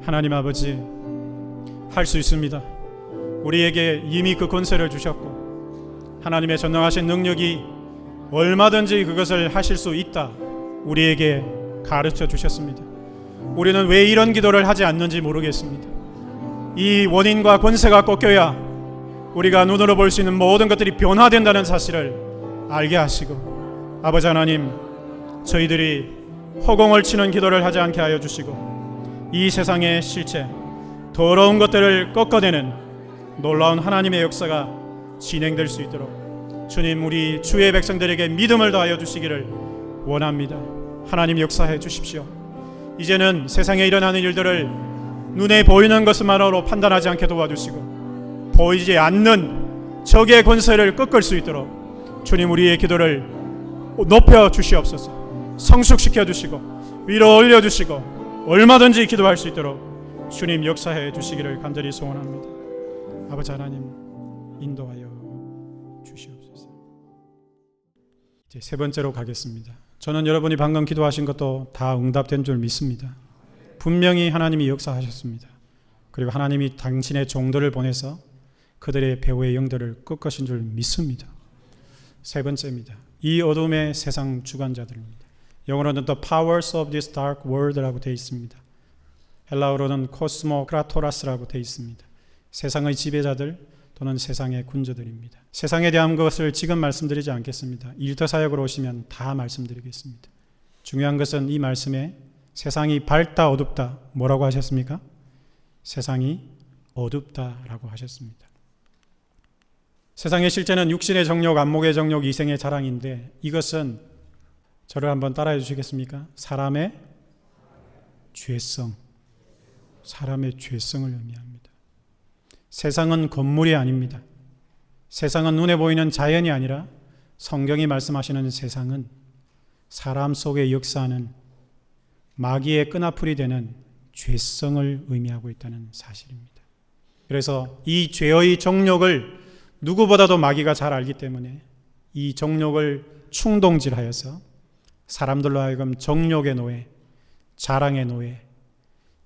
하나님 아버지, 할 수 있습니다. 우리에게 이미 그 권세를 주셨고 하나님의 전능하신 능력이 얼마든지 그것을 하실 수 있다 우리에게 가르쳐 주셨습니다. 우리는 왜 이런 기도를 하지 않는지 모르겠습니다. 이 원인과 권세가 꺾여야 우리가 눈으로 볼 수 있는 모든 것들이 변화된다는 사실을 알게 하시고, 아버지 하나님, 저희들이 허공을 치는 기도를 하지 않게 하여 주시고, 이 세상의 실체, 더러운 것들을 꺾어내는 놀라운 하나님의 역사가 진행될 수 있도록 주님, 우리 주의 백성들에게 믿음을 더하여 주시기를 원합니다. 하나님, 역사해 주십시오. 이제는 세상에 일어나는 일들을 눈에 보이는 것만으로 판단하지 않게 도와주시고, 보이지 않는 적의 권세를 꺾을 수 있도록 주님, 우리의 기도를 높여 주시옵소서. 성숙시켜 주시고 위로 올려 주시고 얼마든지 기도할 수 있도록 주님, 역사해 주시기를 간절히 소원합니다. 아버지 하나님, 인도하여 주시옵소서. 이제 세 번째로 가겠습니다. 저는 여러분이 방금 기도하신 것도 다 응답된 줄 믿습니다. 분명히 하나님이 역사하셨습니다. 그리고 하나님이 당신의 종들을 보내서 그들의 배후의 영들을 꺾으신 줄 믿습니다. 세 번째입니다. 이 어둠의 세상 주관자들입니다. 영어로는 The Powers of this Dark World라고 되어 있습니다. 헬라어로는 코스모크라토라스라고 되어 있습니다. 세상의 지배자들 또는 세상의 군주들입니다. 세상에 대한 것을 지금 말씀드리지 않겠습니다. 일터 사역으로 오시면 다 말씀드리겠습니다. 중요한 것은 이 말씀에 세상이 밝다 어둡다 뭐라고 하셨습니까? 세상이 어둡다라고 하셨습니다. 세상의 실제는 육신의 정욕, 안목의 정욕, 이생의 자랑인데, 이것은 저를 한번 따라해 주시겠습니까? 사람의 죄성, 사람의 죄성을 의미합니다. 세상은 건물이 아닙니다. 세상은 눈에 보이는 자연이 아니라 성경이 말씀하시는 세상은 사람 속에 역사하는 마귀의 끈아풀이 되는 죄성을 의미하고 있다는 사실입니다. 그래서 이 죄의 정욕을 누구보다도 마귀가 잘 알기 때문에 이 정욕을 충동질하여서 사람들로 하여금 정욕의 노예, 자랑의 노예,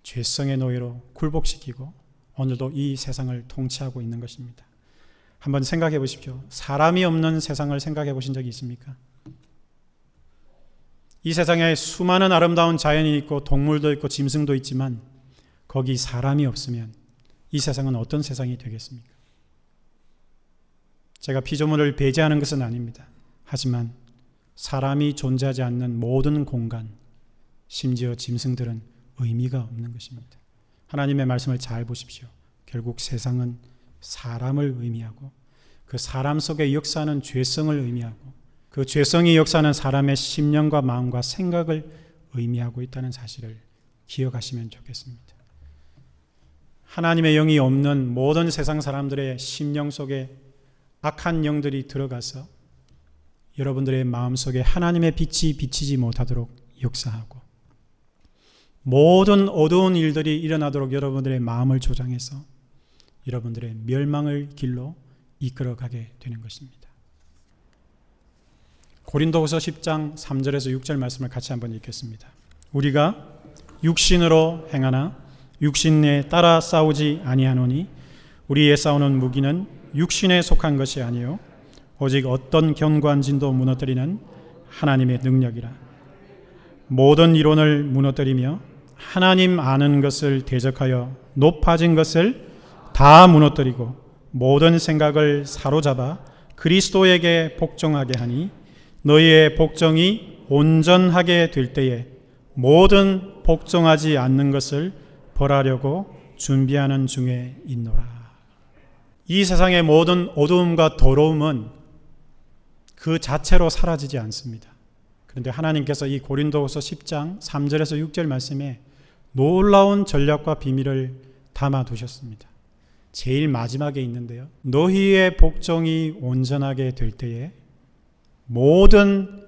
죄성의 노예로 굴복시키고 오늘도 이 세상을 통치하고 있는 것입니다. 한번 생각해 보십시오. 사람이 없는 세상을 생각해 보신 적이 있습니까? 이 세상에 수많은 아름다운 자연이 있고 동물도 있고 짐승도 있지만 거기 사람이 없으면 이 세상은 어떤 세상이 되겠습니까? 제가 피조물을 배제하는 것은 아닙니다. 하지만 사람이 존재하지 않는 모든 공간, 심지어 짐승들은 의미가 없는 것입니다. 하나님의 말씀을 잘 보십시오. 결국 세상은 사람을 의미하고 그 사람 속에 역사하는 죄성을 의미하고 그 죄성이 역사하는 사람의 심령과 마음과 생각을 의미하고 있다는 사실을 기억하시면 좋겠습니다. 하나님의 영이 없는 모든 세상 사람들의 심령 속에 악한 영들이 들어가서 여러분들의 마음속에 하나님의 빛이 비치지 못하도록 역사하고 모든 어두운 일들이 일어나도록 여러분들의 마음을 조장해서 여러분들의 멸망을 길로 이끌어가게 되는 것입니다. 고린도후서 10장 3절에서 6절 말씀을 같이 한번 읽겠습니다. 우리가 육신으로 행하나 육신에 따라 싸우지 아니하노니 우리의 싸우는 무기는 육신에 속한 것이 아니요 오직 어떤 견고한 진도 무너뜨리는 하나님의 능력이라. 모든 이론을 무너뜨리며 하나님 아는 것을 대적하여 높아진 것을 다 무너뜨리고 모든 생각을 사로잡아 그리스도에게 복종하게 하니 너희의 복종이 온전하게 될 때에 모든 복종하지 않는 것을 벌하려고 준비하는 중에 있노라. 이 세상의 모든 어두움과 더러움은 그 자체로 사라지지 않습니다. 그런데 하나님께서 이 고린도후서 10장 3절에서 6절 말씀에 놀라운 전략과 비밀을 담아두셨습니다. 제일 마지막에 있는데요. 너희의 복종이 온전하게 될 때에 모든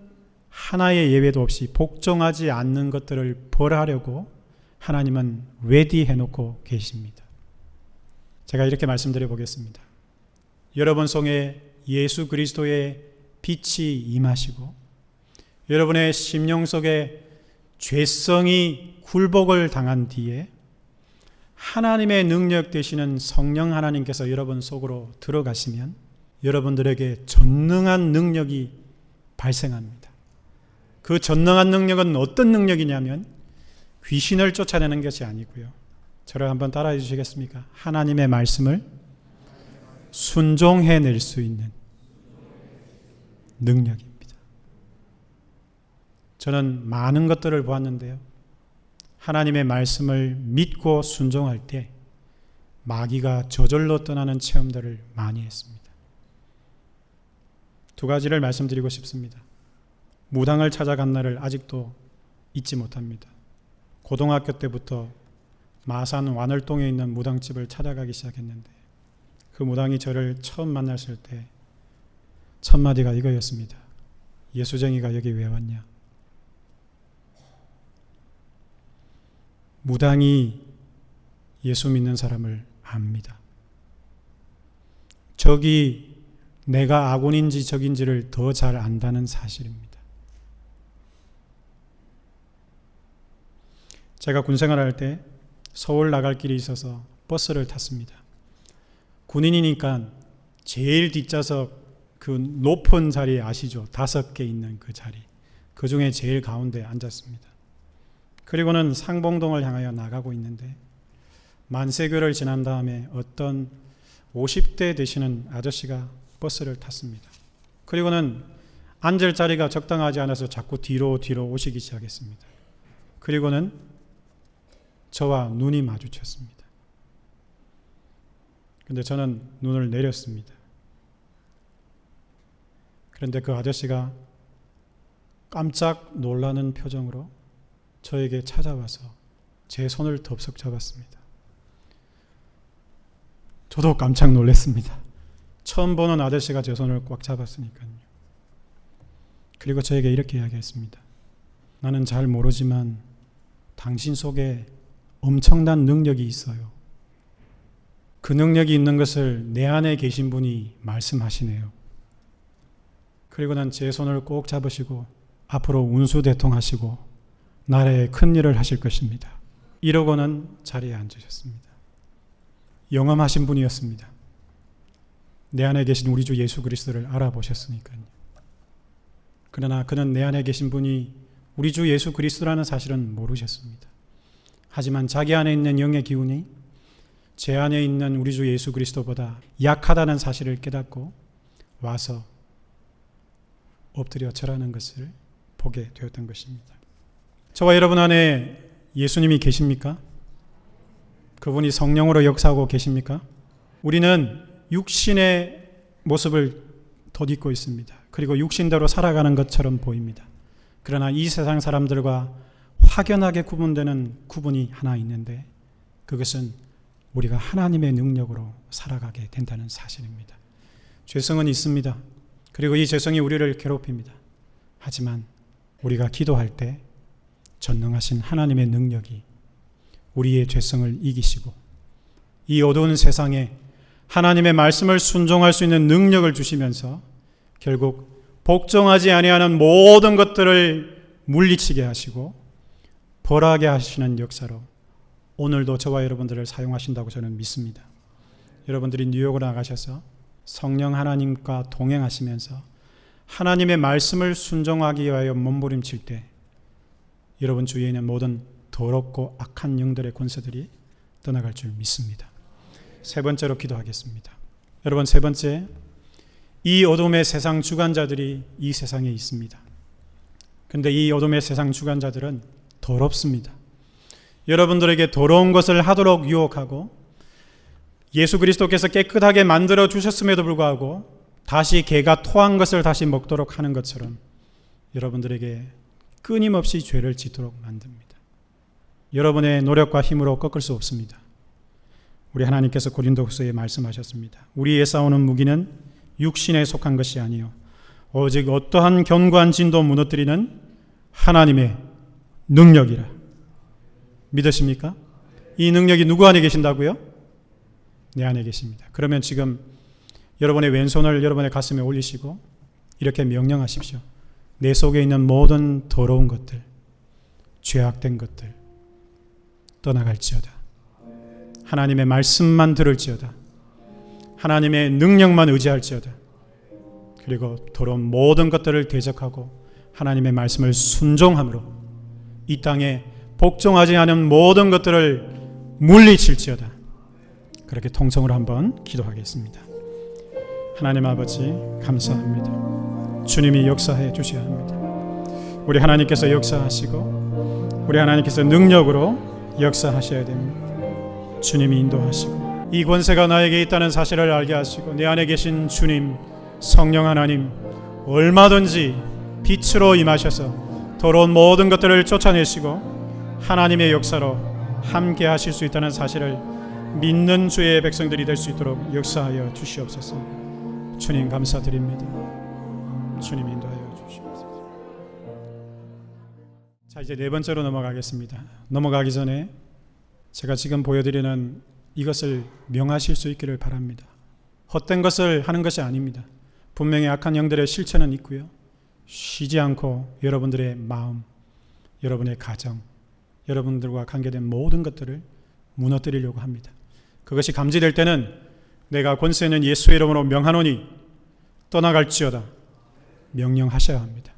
하나의 예외도 없이 복종하지 않는 것들을 벌하려고 하나님은 레디 해놓고 계십니다. 제가 이렇게 말씀드려 보겠습니다. 여러분 속에 예수 그리스도의 빛이 임하시고 여러분의 심령 속에 죄성이 굴복을 당한 뒤에 하나님의 능력 되시는 성령 하나님께서 여러분 속으로 들어가시면 여러분들에게 전능한 능력이 발생합니다. 그 전능한 능력은 어떤 능력이냐면 귀신을 쫓아내는 것이 아니고요. 저를 한번 따라해 주시겠습니까? 하나님의 말씀을 순종해낼 수 있는 능력입니다. 저는 많은 것들을 보았는데요. 하나님의 말씀을 믿고 순종할 때 마귀가 저절로 떠나는 체험들을 많이 했습니다. 두 가지를 말씀드리고 싶습니다. 무당을 찾아간 날을 아직도 잊지 못합니다. 고등학교 때부터 마산 완월동에 있는 무당집을 찾아가기 시작했는데 그 무당이 저를 처음 만났을 때 첫 마디가 이거였습니다. 예수쟁이가 여기 왜 왔냐? 무당이 예수 믿는 사람을 압니다. 적이 내가 악원인지 적인지를 더 잘 안다는 사실입니다. 제가 군생활할 때 서울 나갈 길이 있어서 버스를 탔습니다. 군인이니까 제일 뒷좌석 그 높은 자리 아시죠? 5개 있는 그 자리. 그 중에 제일 가운데 앉았습니다. 그리고는 상봉동을 향하여 나가고 있는데 만세교를 지난 다음에 어떤 50대 되시는 아저씨가 버스를 탔습니다. 그리고는 앉을 자리가 적당하지 않아서 자꾸 뒤로 오시기 시작했습니다. 그리고는 저와 눈이 마주쳤습니다. 그런데 저는 눈을 내렸습니다. 그런데 그 아저씨가 깜짝 놀라는 표정으로 저에게 찾아와서 제 손을 덥석 잡았습니다. 저도 깜짝 놀랐습니다. 처음 보는 아저씨가 제 손을 꽉 잡았으니까요. 그리고 저에게 이렇게 이야기했습니다. 나는 잘 모르지만 당신 속에 엄청난 능력이 있어요. 그 능력이 있는 것을 내 안에 계신 분이 말씀하시네요. 그리고 난 제 손을 꼭 잡으시고 앞으로 운수대통하시고 나라에 큰 일을 하실 것입니다. 이러고는 자리에 앉으셨습니다. 영험하신 분이었습니다. 내 안에 계신 우리 주 예수 그리스도를 알아보셨으니까요. 그러나 그는 내 안에 계신 분이 우리 주 예수 그리스도라는 사실은 모르셨습니다. 하지만 자기 안에 있는 영의 기운이 제 안에 있는 우리 주 예수 그리스도보다 약하다는 사실을 깨닫고 와서 엎드려 절하는 것을 보게 되었던 것입니다. 저와 여러분 안에 예수님이 계십니까? 그분이 성령으로 역사하고 계십니까? 우리는 육신의 모습을 덧입고 있습니다. 그리고 육신대로 살아가는 것처럼 보입니다. 그러나 이 세상 사람들과 확연하게 구분되는 구분이 하나 있는데 그것은 우리가 하나님의 능력으로 살아가게 된다는 사실입니다. 죄성은 있습니다. 그리고 이 죄성이 우리를 괴롭힙니다. 하지만 우리가 기도할 때 전능하신 하나님의 능력이 우리의 죄성을 이기시고 이 어두운 세상에 하나님의 말씀을 순종할 수 있는 능력을 주시면서 결국 복종하지 아니하는 모든 것들을 물리치게 하시고 벌하게 하시는 역사로 오늘도 저와 여러분들을 사용하신다고 저는 믿습니다. 여러분들이 뉴욕으로 나가셔서 성령 하나님과 동행하시면서 하나님의 말씀을 순종하기 위하여 몸부림칠 때 여러분 주위에 있는 모든 더럽고 악한 영들의 권세들이 떠나갈 줄 믿습니다. 세 번째로 기도하겠습니다. 여러분, 세 번째, 이 어둠의 세상 주관자들이 이 세상에 있습니다. 그런데 이 어둠의 세상 주관자들은 더럽습니다. 여러분들에게 더러운 것을 하도록 유혹하고 예수 그리스도께서 깨끗하게 만들어 주셨음에도 불구하고 다시 개가 토한 것을 다시 먹도록 하는 것처럼 여러분들에게 끊임없이 죄를 짓도록 만듭니다. 여러분의 노력과 힘으로 꺾을 수 없습니다. 우리 하나님께서 고린도후서에 말씀하셨습니다. 우리의 싸우는 무기는 육신에 속한 것이 아니요 오직 어떠한 견고한 진도 무너뜨리는 하나님의 능력이라. 믿으십니까? 이 능력이 누구 안에 계신다고요? 내 안에 계십니다. 그러면 지금 여러분의 왼손을 여러분의 가슴에 올리시고 이렇게 명령하십시오. 내 속에 있는 모든 더러운 것들, 죄악된 것들 떠나갈지어다. 하나님의 말씀만 들을지어다. 하나님의 능력만 의지할지어다. 그리고 더러운 모든 것들을 대적하고 하나님의 말씀을 순종함으로 이 땅에 복종하지 않은 모든 것들을 물리칠지어다. 그렇게 통성으로 한번 기도하겠습니다. 하나님 아버지 감사합니다. 주님이 역사해 주셔야 합니다. 우리 하나님께서 역사하시고 우리 하나님께서 능력으로 역사하셔야 됩니다. 주님이 인도하시고 이 권세가 나에게 있다는 사실을 알게 하시고 내 안에 계신 주님 성령 하나님 얼마든지 빛으로 임하셔서 더러운 모든 것들을 쫓아내시고 하나님의 역사로 함께 하실 수 있다는 사실을 믿는 주의 백성들이 될 수 있도록 역사하여 주시옵소서. 주님 감사드립니다. 주님 인도하여 주시옵소서. 자, 이제 네 번째로 넘어가겠습니다. 넘어가기 전에 제가 지금 보여드리는 이것을 명하실 수 있기를 바랍니다. 헛된 것을 하는 것이 아닙니다. 분명히 악한 영들의 실체는 있고요. 쉬지 않고 여러분들의 마음, 여러분의 가정, 여러분들과 관계된 모든 것들을 무너뜨리려고 합니다. 그것이 감지될 때는 내가 권세 있는 예수의 이름으로 명하노니 떠나갈지어다 명령하셔야 합니다.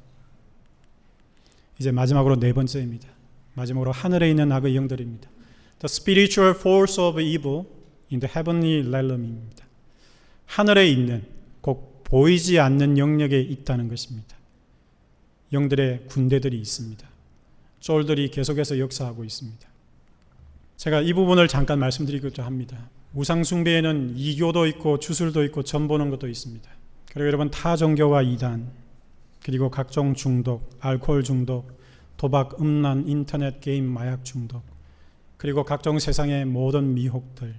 이제 마지막으로 네 번째입니다. 마지막으로 하늘에 있는 악의 영들입니다. The spiritual force of evil in the heavenly realm입니다. 하늘에 있는 곧 보이지 않는 영역에 있다는 것입니다. 영들의 군대들이 있습니다. 쫄들이 계속해서 역사하고 있습니다. 제가 이 부분을 잠깐 말씀드리고자 합니다. 우상숭배에는 이교도 있고 주술도 있고 점보는 것도 있습니다. 그리고 여러분 타종교와 이단, 그리고 각종 중독, 알코올 중독, 도박, 음란, 인터넷 게임, 마약 중독, 그리고 각종 세상의 모든 미혹들,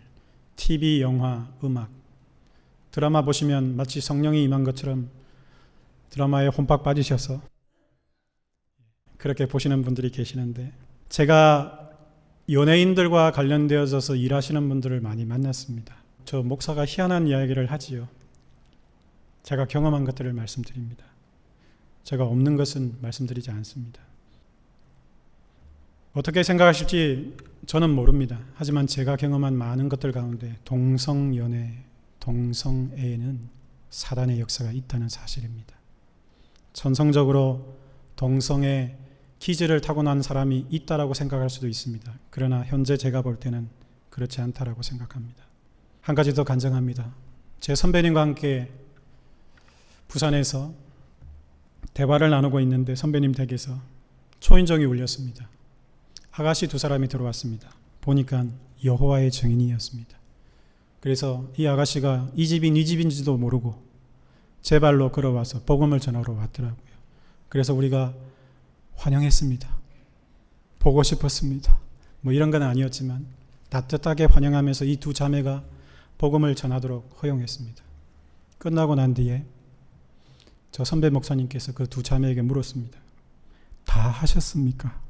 TV, 영화, 음악, 드라마 보시면 마치 성령이 임한 것처럼 드라마에 홈박 빠지셔서 그렇게 보시는 분들이 계시는데, 제가 연예인들과 관련되어져서 일하시는 분들을 많이 만났습니다. 저 목사가 희한한 이야기를 하지요. 제가 경험한 것들을 말씀드립니다. 제가 없는 것은 말씀드리지 않습니다. 어떻게 생각하실지 저는 모릅니다. 하지만 제가 경험한 많은 것들 가운데 동성연애, 동성애에는 사단의 역사가 있다는 사실입니다. 전성적으로 동성애 기질을 타고난 사람이 있다라고 생각할 수도 있습니다. 그러나 현재 제가 볼 때는 그렇지 않다라고 생각합니다. 한 가지 더 간증합니다. 제 선배님과 함께 부산에서 대화를 나누고 있는데 선배님 댁에서 초인종이 울렸습니다. 아가씨 두 사람이 들어왔습니다. 보니까 여호와의 증인이었습니다. 그래서 이 아가씨가 이 집인 이 집인지도 모르고 제 발로 걸어와서 복음을 전하러 왔더라고요. 그래서 우리가 환영했습니다. 보고 싶었습니다. 뭐 이런 건 아니었지만 따뜻하게 환영하면서 이 두 자매가 복음을 전하도록 허용했습니다. 끝나고 난 뒤에 저 선배 목사님께서 그 두 자매에게 물었습니다. 다 하셨습니까?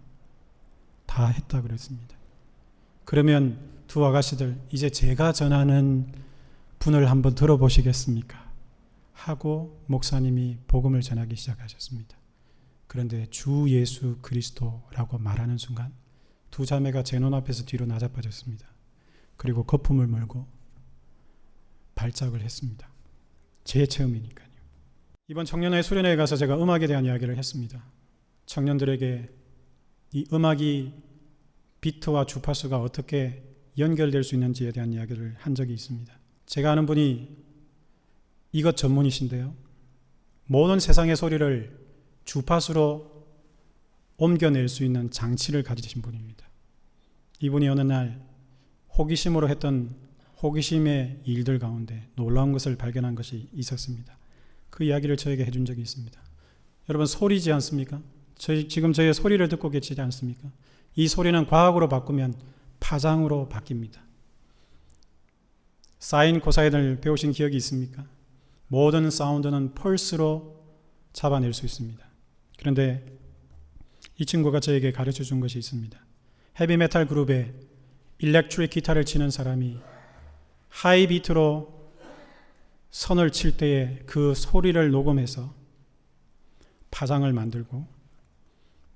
다 했다 그랬습니다. 그러면 두 아가씨들 이제 제가 전하는 분을 한번 들어보시겠습니까? 하고 목사님이 복음을 전하기 시작하셨습니다. 그런데 주 예수 그리스도라고 말하는 순간 두 자매가 제 눈앞에서 뒤로 나자빠졌습니다. 그리고 거품을 물고 발작을 했습니다. 제 체험이니까요. 이번 청년의 수련회에 가서 제가 음악에 대한 이야기를 했습니다. 청년들에게 이 음악이 비트와 주파수가 어떻게 연결될 수 있는지에 대한 이야기를 한 적이 있습니다. 제가 아는 분이 이것 전문이신데요. 모든 세상의 소리를 주파수로 옮겨낼 수 있는 장치를 가지신 분입니다. 이분이 어느 날 호기심으로 했던 호기심의 일들 가운데 놀라운 것을 발견한 것이 있었습니다. 그 이야기를 저에게 해준 적이 있습니다. 여러분 소리지 않습니까? 지금 저의 소리를 듣고 계시지 않습니까? 이 소리는 과학으로 바꾸면 파장으로 바뀝니다. 사인, 코사인을 배우신 기억이 있습니까? 모든 사운드는 펄스로 잡아낼 수 있습니다. 그런데 이 친구가 저에게 가르쳐 준 것이 있습니다. 헤비메탈 그룹에 일렉트릭 기타를 치는 사람이 하이 비트로 선을 칠 때에 그 소리를 녹음해서 파장을 만들고,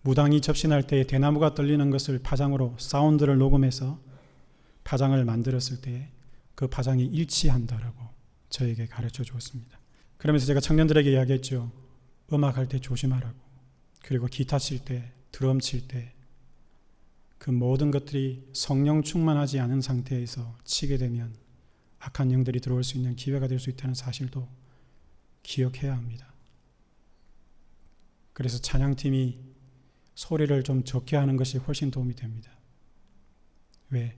무당이 접신할 때에 대나무가 떨리는 것을 파장으로 사운드를 녹음해서 파장을 만들었을 때에 그 파장이 일치한다라고 저에게 가르쳐 주었습니다. 그러면서 제가 청년들에게 이야기했죠. 음악할 때 조심하라고. 그리고 기타 칠 때, 드럼 칠 때 그 모든 것들이 성령 충만하지 않은 상태에서 치게 되면 악한 영들이 들어올 수 있는 기회가 될 수 있다는 사실도 기억해야 합니다. 그래서 찬양팀이 소리를 좀 적게 하는 것이 훨씬 도움이 됩니다. 왜?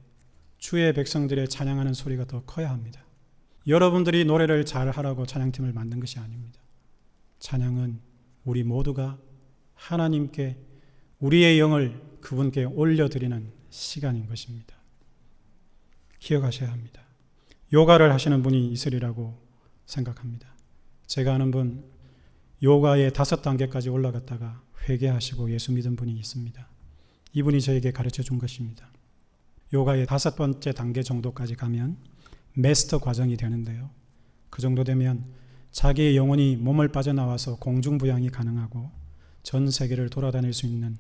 주의 백성들의 찬양하는 소리가 더 커야 합니다. 여러분들이 노래를 잘 하라고 찬양팀을 만든 것이 아닙니다. 찬양은 우리 모두가 하나님께 우리의 영을 그분께 올려드리는 시간인 것입니다. 기억하셔야 합니다. 요가를 하시는 분이 있으리라고 생각합니다. 제가 아는 분, 요가의 5단계까지 올라갔다가 회개하시고 예수 믿은 분이 있습니다. 이분이 저에게 가르쳐 준 것입니다. 요가의 5번째 단계 정도까지 가면 마스터 과정이 되는데요. 그 정도 되면 자기의 영혼이 몸을 빠져나와서 공중부양이 가능하고 전 세계를 돌아다닐 수 있는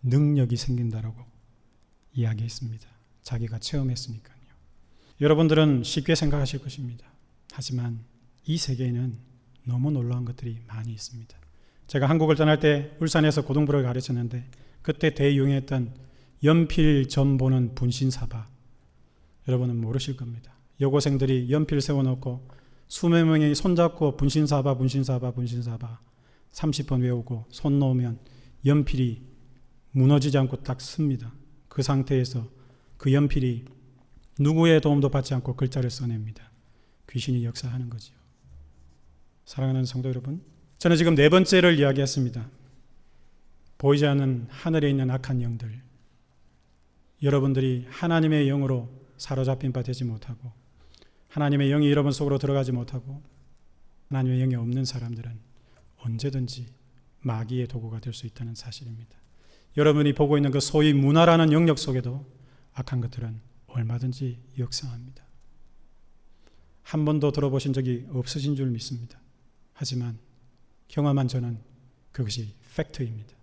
능력이 생긴다라고 이야기했습니다. 자기가 체험했으니까요. 여러분들은 쉽게 생각하실 것입니다. 하지만 이 세계에는 너무 놀라운 것들이 많이 있습니다. 제가 한국을 떠날 때 울산에서 고등부를 가르쳤는데 그때 대유행했던 연필 점 보는 분신사바, 여러분은 모르실 겁니다. 여고생들이 연필 세워놓고 수백 명이 손잡고 분신사바 30번 외우고 손 놓으면 연필이 무너지지 않고 딱 씁니다. 그 상태에서 그 연필이 누구의 도움도 받지 않고 글자를 써냅니다. 귀신이 역사하는 거지요. 사랑하는 성도 여러분, 저는 지금 4번째를 이야기했습니다. 보이지 않는 하늘에 있는 악한 영들, 여러분들이 하나님의 영으로 사로잡힌 바 되지 못하고 하나님의 영이 여러분 속으로 들어가지 못하고 하나님의 영이 없는 사람들은 언제든지 마귀의 도구가 될 수 있다는 사실입니다. 여러분이 보고 있는 그 소위 문화라는 영역 속에도 악한 것들은 얼마든지 역사합니다. 한 번도 들어보신 적이 없으신 줄 믿습니다. 하지만 경험한 저는 그것이 팩트입니다.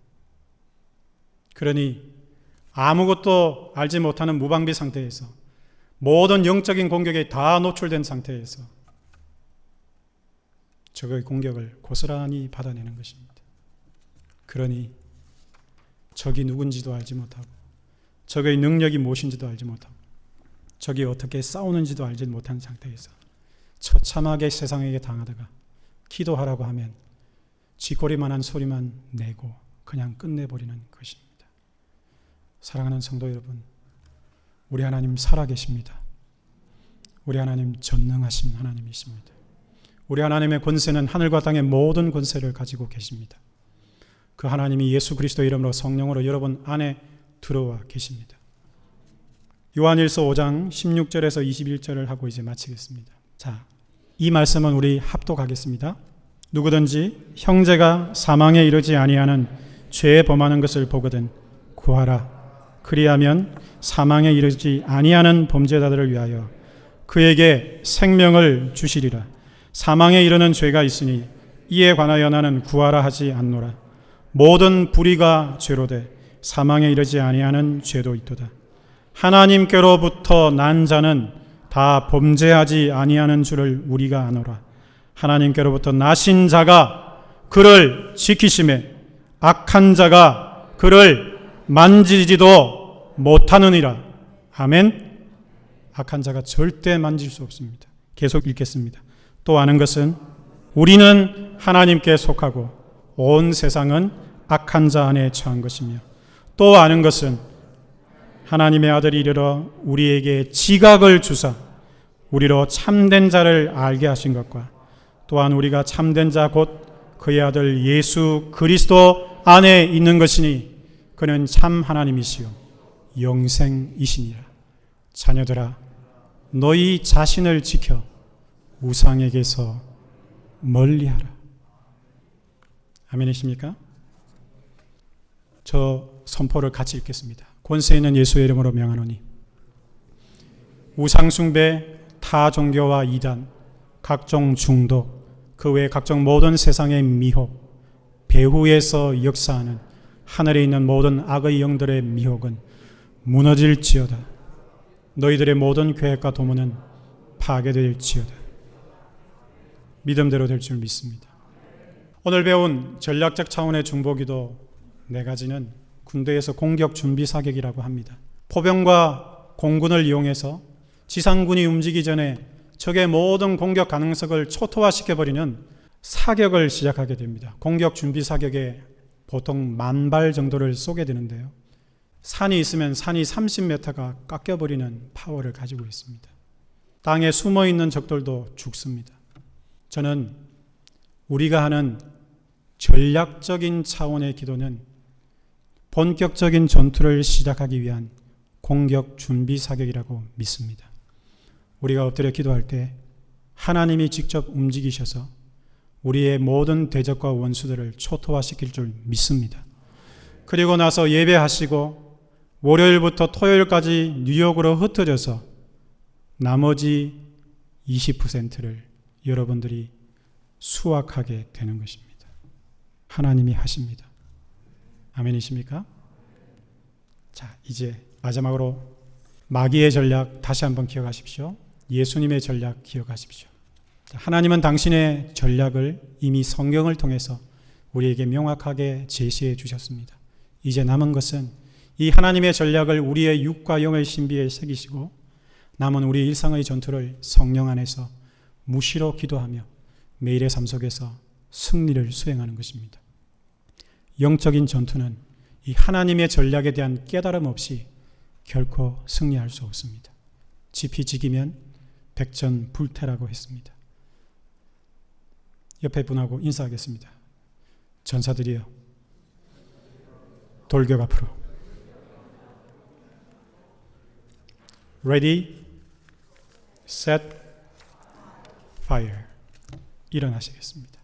그러니 아무것도 알지 못하는 무방비 상태에서 모든 영적인 공격에 다 노출된 상태에서 적의 공격을 고스란히 받아내는 것입니다. 그러니 적이 누군지도 알지 못하고 적의 능력이 무엇인지도 알지 못하고 적이 어떻게 싸우는지도 알지 못한 상태에서 처참하게 세상에게 당하다가 기도하라고 하면 쥐꼬리만한 소리만 내고 그냥 끝내버리는 것입니다. 사랑하는 성도 여러분, 우리 하나님 살아계십니다. 우리 하나님 전능하신 하나님이십니다. 우리 하나님의 권세는 하늘과 땅의 모든 권세를 가지고 계십니다. 그 하나님이 예수 그리스도 이름으로 성령으로 여러분 안에 들어와 계십니다. 요한일서 5장 16절에서 21절을 하고 이제 마치겠습니다. 자, 이 말씀은 우리 합독하겠습니다. 누구든지 형제가 사망에 이르지 아니하는 죄에 범하는 것을 보거든 구하라. 그리하면 사망에 이르지 아니하는 범죄자들을 위하여 그에게 생명을 주시리라. 사망에 이르는 죄가 있으니 이에 관하여 나는 구하라 하지 않노라. 모든 불의가 죄로되 사망에 이르지 아니하는 죄도 있도다. 하나님께로부터 난 자는 다 범죄하지 아니하는 줄을 우리가 아노라. 하나님께로부터 나신 자가 그를 지키심에 악한 자가 그를 만지지도 못하느니라. 아멘. 악한 자가 절대 만질 수 없습니다. 계속 읽겠습니다. 또 아는 것은 우리는 하나님께 속하고 온 세상은 악한 자 안에 처한 것이며, 또 아는 것은 하나님의 아들이 이르러 우리에게 지각을 주사 우리로 참된 자를 알게 하신 것과, 또한 우리가 참된 자 곧 그의 아들 예수 그리스도 안에 있는 것이니 그는 참 하나님이시요 영생이시니라. 자녀들아, 너희 자신을 지켜 우상에게서 멀리하라. 아멘이십니까? 저 선포를 같이 읽겠습니다. 권세 있는 예수의 이름으로 명하노니 우상숭배, 타 종교와 이단, 각종 중독, 그 외 각종 모든 세상의 미혹, 배후에서 역사하는 하늘에 있는 모든 악의 영들의 미혹은 무너질지어다. 너희들의 모든 계획과 도모는 파괴될지어다. 믿음대로 될 줄 믿습니다. 오늘 배운 전략적 차원의 중보기도 4가지는 군대에서 공격 준비 사격이라고 합니다. 포병과 공군을 이용해서 지상군이 움직이기 전에 적의 모든 공격 가능성을 초토화시켜버리는 사격을 시작하게 됩니다. 공격 준비 사격에 보통 10,000발 정도를 쏘게 되는데요. 산이 있으면 산이 30m가 깎여버리는 파워를 가지고 있습니다. 땅에 숨어있는 적들도 죽습니다. 저는 우리가 하는 전략적인 차원의 기도는 본격적인 전투를 시작하기 위한 공격 준비 사격이라고 믿습니다. 우리가 엎드려 기도할 때 하나님이 직접 움직이셔서 우리의 모든 대적과 원수들을 초토화시킬 줄 믿습니다. 그리고 나서 예배하시고 월요일부터 토요일까지 뉴욕으로 흩어져서 나머지 20%를 여러분들이 수확하게 되는 것입니다. 하나님이 하십니다. 아멘이십니까? 자, 이제 마지막으로 마귀의 전략 다시 한번 기억하십시오. 예수님의 전략 기억하십시오. 자, 하나님은 당신의 전략을 이미 성경을 통해서 우리에게 명확하게 제시해 주셨습니다. 이제 남은 것은 이 하나님의 전략을 우리의 육과 영의 신비에 새기시고 남은 우리 일상의 전투를 성령 안에서 무시로 기도하며 매일의 삶 속에서 승리를 수행하는 것입니다. 영적인 전투는 이 하나님의 전략에 대한 깨달음 없이 결코 승리할 수 없습니다. 지피지기면 백전불태라고 했습니다. 옆에 분하고 인사하겠습니다. 전사들이여, 돌격 앞으로. Ready, set, fire. 일어나시겠습니다.